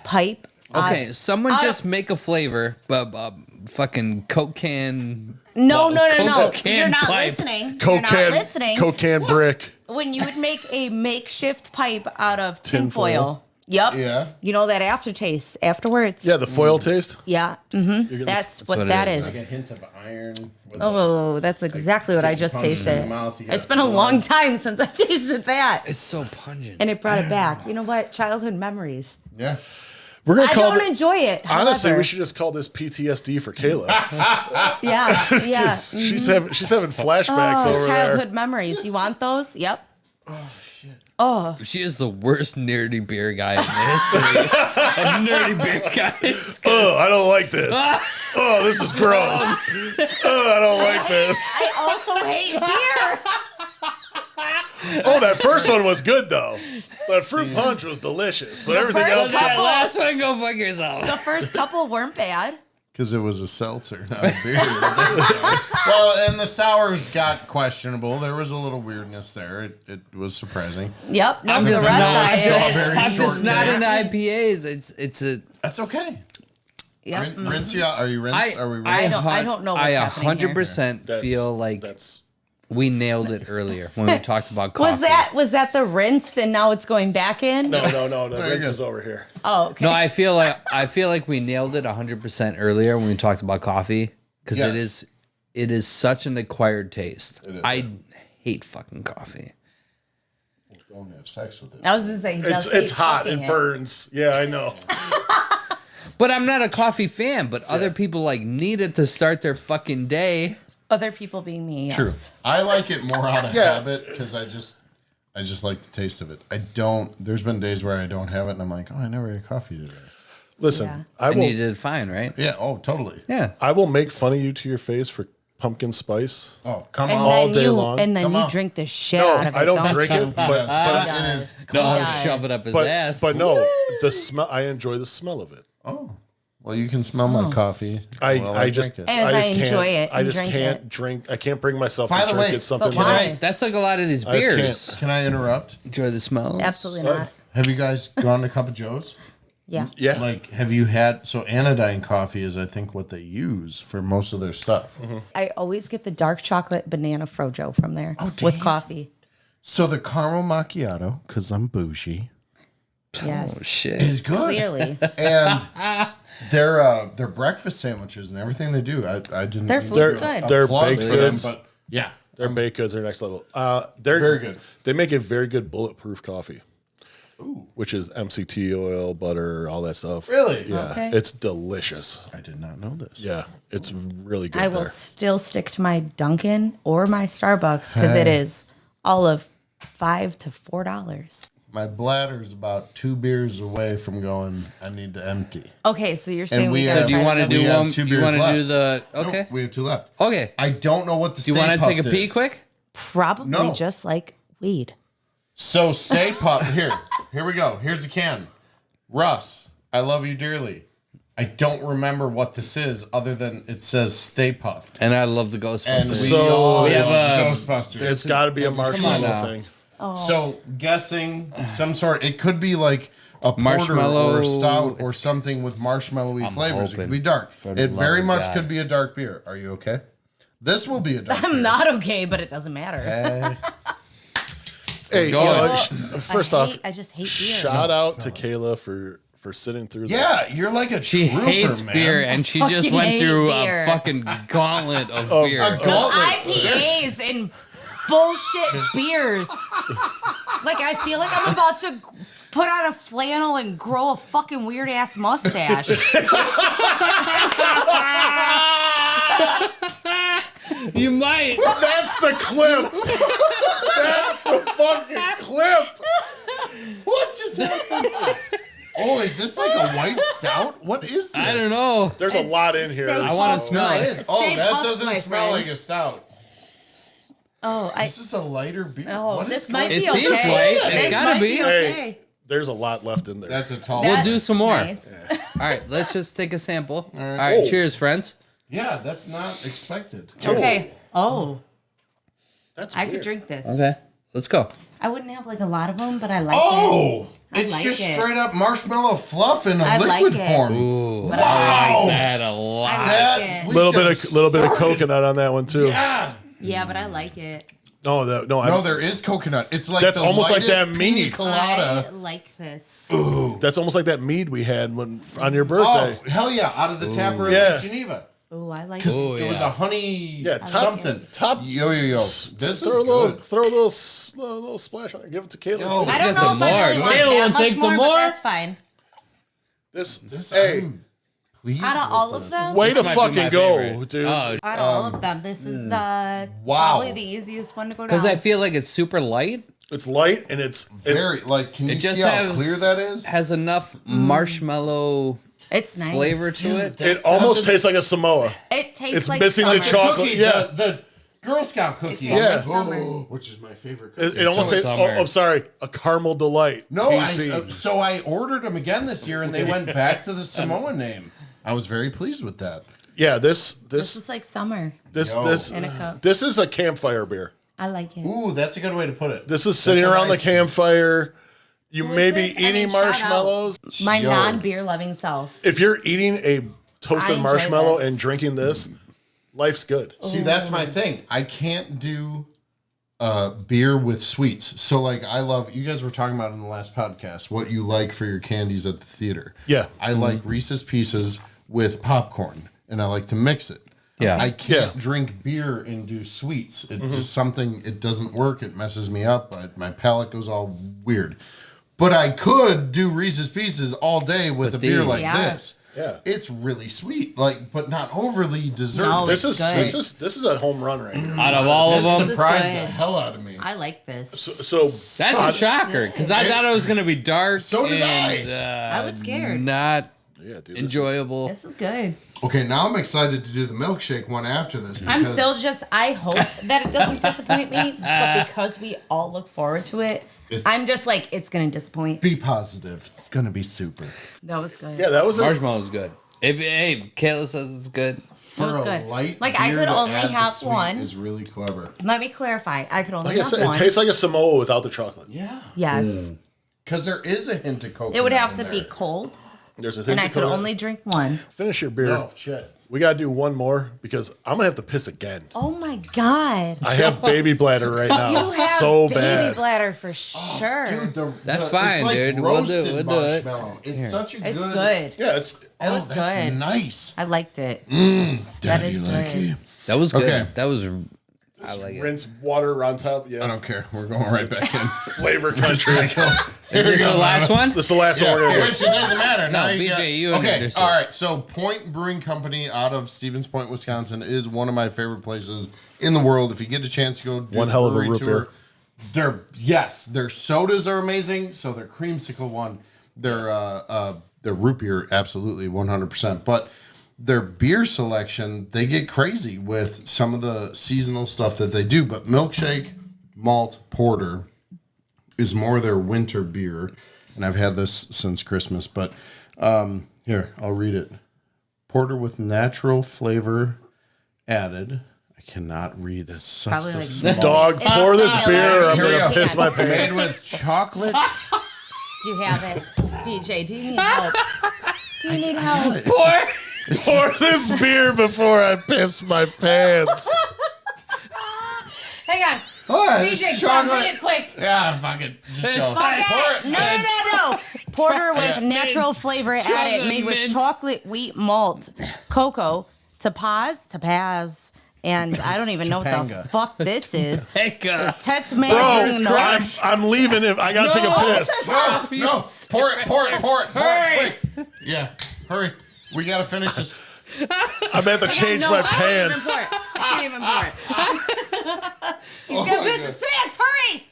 pipe. Okay, someone just make a flavor, but fucking Coke can. No. Coke can You're not pipe. listening. Coke You're not can, listening. Coke can brick. When you would make a makeshift pipe out of Tinfoil. tinfoil. Yep. Yeah. You know that aftertaste afterwards. Yeah, the foil taste. Yeah. Mm-hmm. That's what what it that is. is. Like a hint of iron. With Oh, that's exactly what I just punch in tasted. your mouth, you got It's been a blood. long time since I tasted that. It's so pungent. And it brought it back. You know what? Childhood memories. Yeah. We're gonna I call don't it. enjoy it. Honestly, however. we should just call this PTSD for Kayla. Yeah. She's having flashbacks Oh, over childhood memories. You want those? Yep. She is the worst nerdy beer guy in the history of nerdy beer guys. there. Oh, I don't like this. Oh, this is gross. Oh, I don't like this. I also hate beer. Oh, that first one was good though. That fruit punch was delicious, but everything first else. couple- Last one, go fuck yourself. The first couple weren't bad. Because it was a seltzer, not a beer. Well, and the sours got questionable. There was a little weirdness there. It was surprising. Yep. No, I'm the just rest not. I ate. Strawberry I'm just shortened not cake. into IPAs. It's a. That's okay. Yep. Rinse you out. Are you rinsed? Are we rinsed? I don't know what's I happening here. 100% feel like that's we nailed it earlier when we talked about coffee. Was that the rinse and now it's going back in? no. The Very rinse good. is over here. Oh, okay. No, I feel like we nailed it 100% earlier when we talked about coffee because Yes. it is such an acquired taste. is. I hate fucking coffee. Don't have sex with it. I was gonna say he does It's hate hot. fucking It burns. Yeah, I know. But I'm not a coffee fan, but other people like need it to start their fucking day. Other people being me. Yes. True. I like it more out of Yeah. habit because I just like the taste of it. I don't. There's been days where I don't have it, and I'm like, oh, I never had coffee today. Listen, Yeah. I And you will. did fine, right? Yeah. Oh, totally. Yeah. I will make fun of you to your face for pumpkin spice. Oh, come And on. All then day you long. and then Come you on. drink the shit No, out of it. I don't don't drink you? it, but It is. No, Yes. shove it up his ass. but no, the smell. I enjoy the smell of it. Oh. Well, you can smell my coffee. while I just drink it. As I enjoy can't, it I and just drink can't it. drink. I can't bring myself By to the drink way, it. Something but why? that That's like a lot of these I just can't. beers. Can I interrupt? Enjoy the smell. Absolutely Good. not. Have you guys gone to Cup of Joe's? Yeah. yeah. Like, have you had, so anodyne coffee is, I think, what they use for most of their stuff. I always get the dark chocolate banana frojo from there with damn. coffee. So the caramel macchiato, because I'm bougie, Yes. Oh shit. is good. Clearly. And their breakfast sandwiches and everything they do, I didn't. Their mean food's to good. Their plug baked for them, goods. but yeah. Their baked goods are next level. They're Very good. They make a very good bulletproof coffee, which is MCT oil, butter, all that stuff. Really? Yeah, Okay. it's delicious. I did not know this. Yeah, it's really good. I will there. still stick to my Dunkin' or my Starbucks because it is all of $5 to $4. My bladder's about 2 beers away from going, I need to empty. Okay, so you're saying And we we gotta have- Do you try want to another We do have one? 2 You beers want to left. do the? Nope, Okay. we have 2 left. Okay. I don't know what the Do you want to take a pee quick? Probably No. just like weed. So Stay Puft. Here we go. Here's a can. Russ, I love you dearly. I don't remember what this is other than it says Stay Puft. And I love the And Ghostbusters. So we have love a- Ghostbusters. It's got to be a now. marshmallow thing. So guessing some sort, it could be like a porter Marshmallow. or a stout or something with marshmallowy flavors. It could hoping. be dark. For the It love very of much God. could be a dark beer. Are you okay? This will be a dark beer. I'm not okay, but it doesn't matter. Hey, you going. know, first off, I just hate beer. shout out to Kayla for sitting through this. Yeah, you're like a She trooper, hates man. beer, and she just fucking went hate through beer. a fucking gauntlet of beer. a gauntlet. IPAs and bullshit beers. Like I feel like I'm about to put on a flannel and grow a fucking weird ass mustache. You might. That's the clip. That's the fucking clip. What just happened? Oh, is this like a white stout? What is this? I don't know. There's a lot in here. Stay I want to puft, smell It it. is. Oh, Stay that puft, doesn't my smell like a friends. stout. Oh, This is a lighter beer. oh, What this is might going- be It okay. seems light. It's This gotta might be. okay. Hey, there's a lot left in there. That's a tall. We'll one. do some more. Nice. All right, let's just take a sample. All right. right, Oh. cheers, friends. Yeah, that's not expected. Okay. Oh, That's I weird. could drink this. Okay, let's go. I wouldn't have like a lot of them, but I like it. Oh, I it's like just it. straight up marshmallow fluff in a I like liquid it. form. Ooh, But I Wow. like that a lot. I like That it. we little should've bit of started. coconut on that one too. Yeah. Yeah, but I like it. No, No, I'm, there is coconut. It's like That's the almost like that lightest pina mead. I colada. like this. that's almost like that mead we had when on your Oh birthday. hell yeah! Out of the tap room Yeah. in Geneva. Oh, I like Because it. Oh, it was yeah. a honey Yeah, top- something. top- Yo. This is throw a little, good. throw a little splash on it. Give it to Kayla. Yo, too. I don't get know some if I really more. want Kayla, that much take some more, more? but that's fine. This, Hey, hey, please. Out of all of them, way to might be my fucking go, favorite. dude. Oh, out of all of them, this is Wow. probably the easiest one to go down. because I feel like it's super light. It's light and it's Very like. Can you It just see how has clear that is? has enough marshmallow it's nice. flavor to it. it almost doesn't- tastes like a Samoa. It tastes It's like missing the summer. chocolate. Cookie, yeah. the Girl Scout cookie. It I'm tastes like, like summer. oh, which is my favorite cookie. It almost tastes. summer. Oh, I'm sorry, a caramel delight. No, PC. so I ordered them again this year, and they went back to the Samoa name. I was very pleased with that. Yeah, this This is like summer Yo. in a cup. this is a campfire beer. I like it. Ooh, that's a good way to put it. This is sitting That's a around nice- the campfire. You Who is may be this? I eating mean, shout out. marshmallows. My Yo. non-beer loving self. If you're eating a I toasted enjoy marshmallow this. and drinking this, life's good. See, that's my thing. I can't do beer with sweets. So, like, I love. You guys were talking about in the last podcast what you like for your candies at the theater. Yeah. I like Reese's Pieces with popcorn, and I like to mix it. Yeah. I can't Yeah. drink beer and do sweets. It's just something. It doesn't work. It messes me up. My palate goes all weird. But I could do Reese's Pieces all day with a beer these. like Yeah. this. Yeah. It's really sweet, like, but not overly dessert. No, This it's is good. this is a home run right here. Out of all of This them, surprised good. the hell out of me. I like this. So that's a shocker because I thought it was gonna be dark. So did and, I was scared. Not Yeah, dude. Enjoyable. This is good. Okay, now I'm excited to do the milkshake one after this. I'm because- still just, I hope that it doesn't disappoint me, but because we all look forward to it, I'm just like, it's going to disappoint. Be positive. It's gonna be super. That was good. Yeah, that was a, Marshmallow's good. If Kayla says it's good. For was a good. light Like, I beer could to only add the have sweet one. Is really clever. Let me clarify. I could only like I have said, one. it tastes like a Samoa without the chocolate. Yeah. Yes. Because there is a hint of coconut. It would have in to there. be cold, There's a hint and I of could coconut. only drink one. Finish your beer. Oh shit. We got to do one more because I'm going to have to piss again. Oh my God. I have baby bladder right now. You have so baby bad. bladder for sure. Dude, That's it's fine, like dude. We'll do roasted it. We'll do it. marshmallow. It's such a It's good. good. Yeah, it's Oh, was that's good. nice. I liked it. Dad, That is you like good. it? That was good. Okay. That was. I like it. rinse water on top. I Yeah, don't care. We're going right back in. flavor country. Is this the last one? This is the last one we're going to do. Which it doesn't matter. Now BJ, got- you okay? introduce it. All right. So Point Brewing Company out of Stevens Point, Wisconsin, is one of my favorite places in the world. If you get a chance to go, do One the hell of a brewery root beer. their sodas are amazing. So their creamsicle one, their root beer, absolutely 100%. But their beer selection, they get crazy with some of the seasonal stuff that they do. But milkshake, malt, porter is more their winter beer, and I've had this since Christmas. But here, I'll read it. Porter with natural flavor added. I cannot read it. Such Probably a like small. Dog, pour this beer or I'm Here we going go. to piss my Made pants. with chocolate. Do you have it? BJ, do you need help? Do you need help? Pour this beer before I piss my pants. Hang on. Oh, it's BJ, come chocolate. read it quick. Yeah, fuck it. Just go. Fuck it. No. Porter with natural Mint. flavor added, Chocolate made with mint. chocolate, wheat, malt, cocoa, Topaz, and I don't even know what the Topanga. fuck this is. Hecka. Tetzmagen. Bro, I'm leaving if I got to take a piss. No. Pour it. Quick. Yeah, hurry. We gotta finish this. I'm going to have to change my pants. I can't even pour it. He's Oh gonna my piss his pants. Hurry!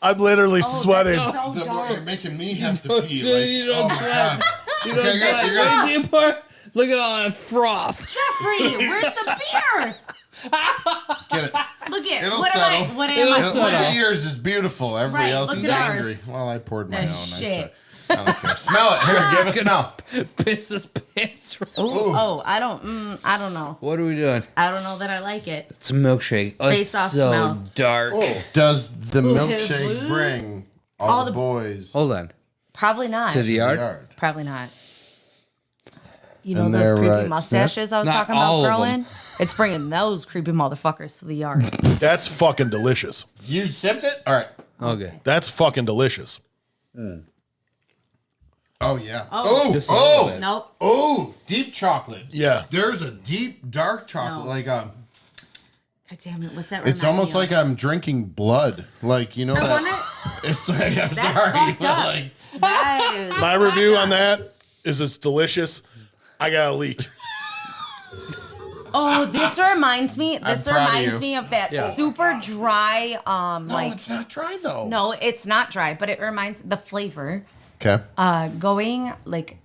I'm literally sweating. So You're dark. making me have to pee. You don't oh my God. You Okay, don't good, sweat. you're good. What do you pour? Look at all that froth. Jeffrey, where's the beer? Get it. Look at It'll what settle. am I? What am It'll I? Look settle. at yours is beautiful. Everybody Right, else look is at angry. ours. Well, I poured my own. That's shit. I don't care. Smell it. Here, give it a smell. Piss his pants. Oh, I don't know. What are we doing? I don't know that I like it. It's a milkshake. Oh, it's Based off so smell. dark. Does the Ooh, milkshake blue? bring all the boys Hold on. Probably not. To the to the yard? yard? Probably not. You know And those they're, creepy mustaches I was Not talking about all of them. growing? It's bringing those creepy motherfuckers to the yard. That's fucking delicious. You sipped it? All right. Okay. That's fucking delicious. Oh, yeah. Oh. Just a little bit. Nope. Oh, deep chocolate. Yeah. There's a deep, dark chocolate. No. Like God damn it. What's that? it's remind almost me like of? I'm drinking blood. Like, you know I that. wonder- It's like, I'm That's sorry. fucked But up. like, That is My review on that is it's delicious. I got a leak. Oh, this reminds me. This proud of reminds you. me of that super dry. no, Like it's not dry, though. no, it's not dry, but it reminds the flavor. Okay. Going like,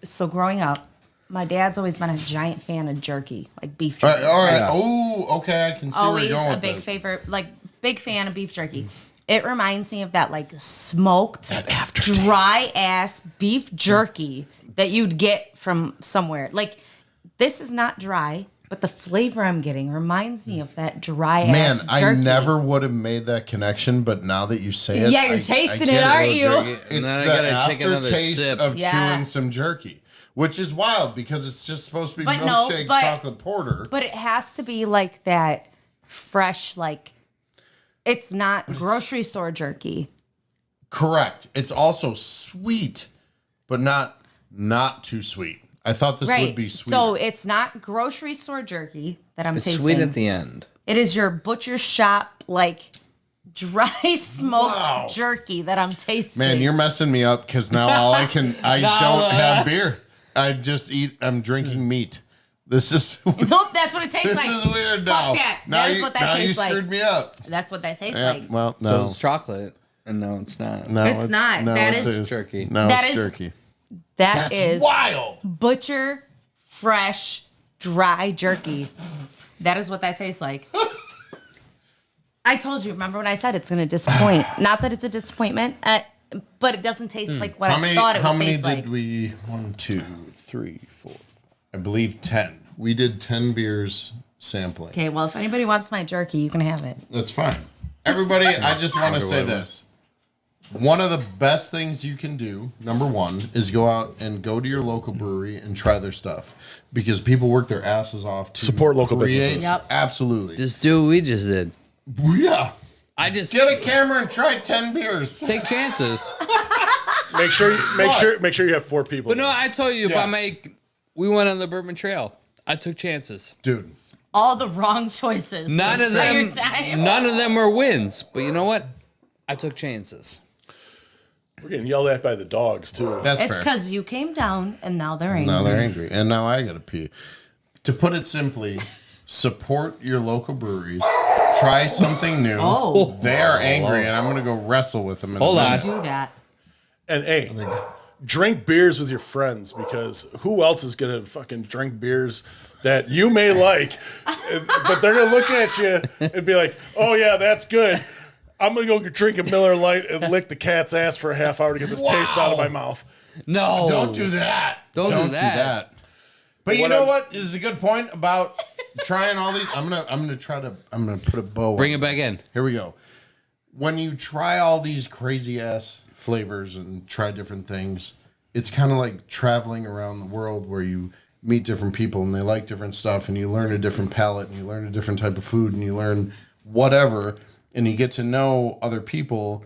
so growing up, my dad's always been a giant fan of jerky, like beef jerky. All right. Yeah. Oh, okay. I can see where Always you're going a with big this. favorite, like big fan of beef jerky. It reminds me of that like smoked, dry ass beef jerky that you'd get from somewhere. Like this is not dry, but the flavor I'm getting reminds me of that dry Man, ass jerky. I never would have made that connection, but now that you say it, Yeah, you're I tasting get it, aren't Little you? jerky. It's And then I the gotta take another aftertaste sip. of Yeah. chewing some jerky, which is wild because it's just supposed to be But no, milkshake but- chocolate porter. But it has to be like that fresh, like it's not grocery store jerky. Correct. It's also sweet, but not too sweet. I thought this would be sweet. So it's not grocery store jerky that I'm It's tasting. sweet at the end. It is your butcher shop like dry smoked Wow. jerky that I'm tasting. Man, you're messing me up because now I don't have beer. I'm drinking meat. This is Nope, that's what it tastes this like. is weird Fuck now. that. Now That is you, what that now you tastes like. screwed me up. That's what that tastes Yeah, like. well, So no. it's chocolate, and no, it's not. No, It's not. No, That it's is a- jerky. No, That it's is- jerky. That's wild. butcher fresh dry jerky. That is what that tastes like. I told you, remember when I said it's going to disappoint? Not that it's a disappointment, but it doesn't taste like what I thought it would taste like. Did we? 1, 2, 3, 4. I believe 10. We did 10 beers sampling. Okay, well, if anybody wants my jerky, you can have it. That's fine. Everybody, I just want to say this. One of the best things you can do, number one, is go out and go to your local brewery and try their stuff. Because people work their asses off to Support local create- businesses. Yep. Absolutely. Just do what we just did. Yeah. I just Get a camera and try 10 beers. take chances. Make sure you have 4 people. But no, I told you about Yes. we went on the Bourbon Trail. I took chances. Dude. All the wrong choices. None the of entire them time. none of them were wins. But you know what? I took chances. We're getting yelled at by the dogs too. That's It's fair. because you came down and now they're angry. Now they're angry. And now I got to pee. To put it simply, support your local breweries. Try something new. Oh. They are angry, and I'm going to go wrestle with them. In Hold a on. minute. Do that. And hey, drink beers with your friends, because who else is gonna fucking drink beers that you may like, but they're gonna look at you and be like, "Oh yeah, that's good. I'm gonna go drink a Miller Lite and lick the cat's ass for a half hour to get this taste out of my mouth." No. Don't do that. Don't do that. But you What know I'm- what is a good point about trying all these? I'm gonna put a bow. Bring on it back this. in. Here we go. When you try all these crazy ass flavors and try different things, it's kind of like traveling around the world where you meet different people and they like different stuff, and you learn a different palate and you learn a different type of food and you learn whatever, and you get to know other people.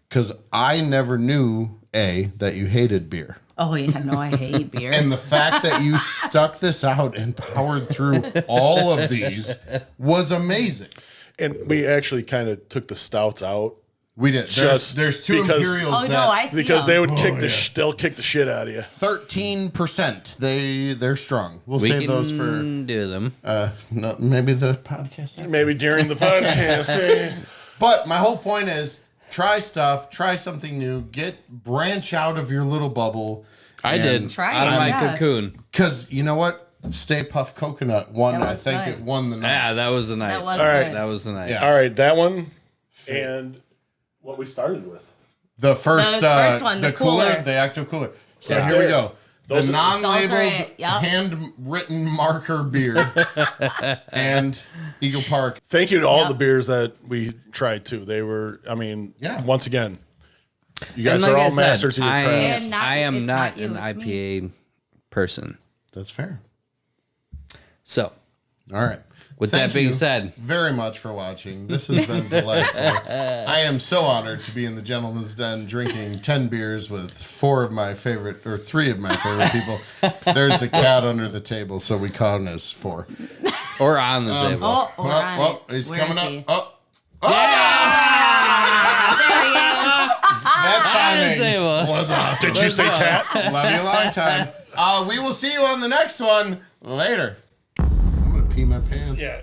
Because I never knew that you hated beer. Oh, yeah. No, I hate beer. And the fact that you stuck this out and powered through all of these was amazing. And we actually kind of took the stouts out We did. Just There's 2 because- Imperials oh, no, that I see because they them. would they'll kick the shit out of you. 13%. They're strong. We'll We save can those for do them. no, maybe the podcast. Maybe during the podcast. But my whole point is try stuff, try something new, branch out of your little bubble. I and- did. Try Out of it, my yeah. cocoon. Because you know what? Stay Puft Coconut won. That I was think good. it won the night. Yeah, that was the night. That was All right. good. That was the night. Yeah. All right, that one and what we started with. The first, The first one, the cooler. the Acto Cooler. So Right here we there. go. Those The are- non-labeled, Those are it, yep. handwritten marker beer and Eagle Park. Thank you to all Yep. the beers that we tried too. They were, I mean, Yeah. once again, you And guys like are I all said, masters of your I, crafts. And I am it's not not you, an it's IPA person. That's fair. So, All right. with Thank that being you said, very much for watching. This has been delightful. I am so honored to be in the Gentleman's Den drinking 10 beers with 3 of my favorite people. There's a cat under the table, so we caught him as 4. or on the table. Oh, we're on it. He's Where coming is up. he? Oh, There he is. that On the timing table. was awesome. Did you say cat? Love you a long time. We will see you on the next one later. I'm going to pee my pants. Yeah.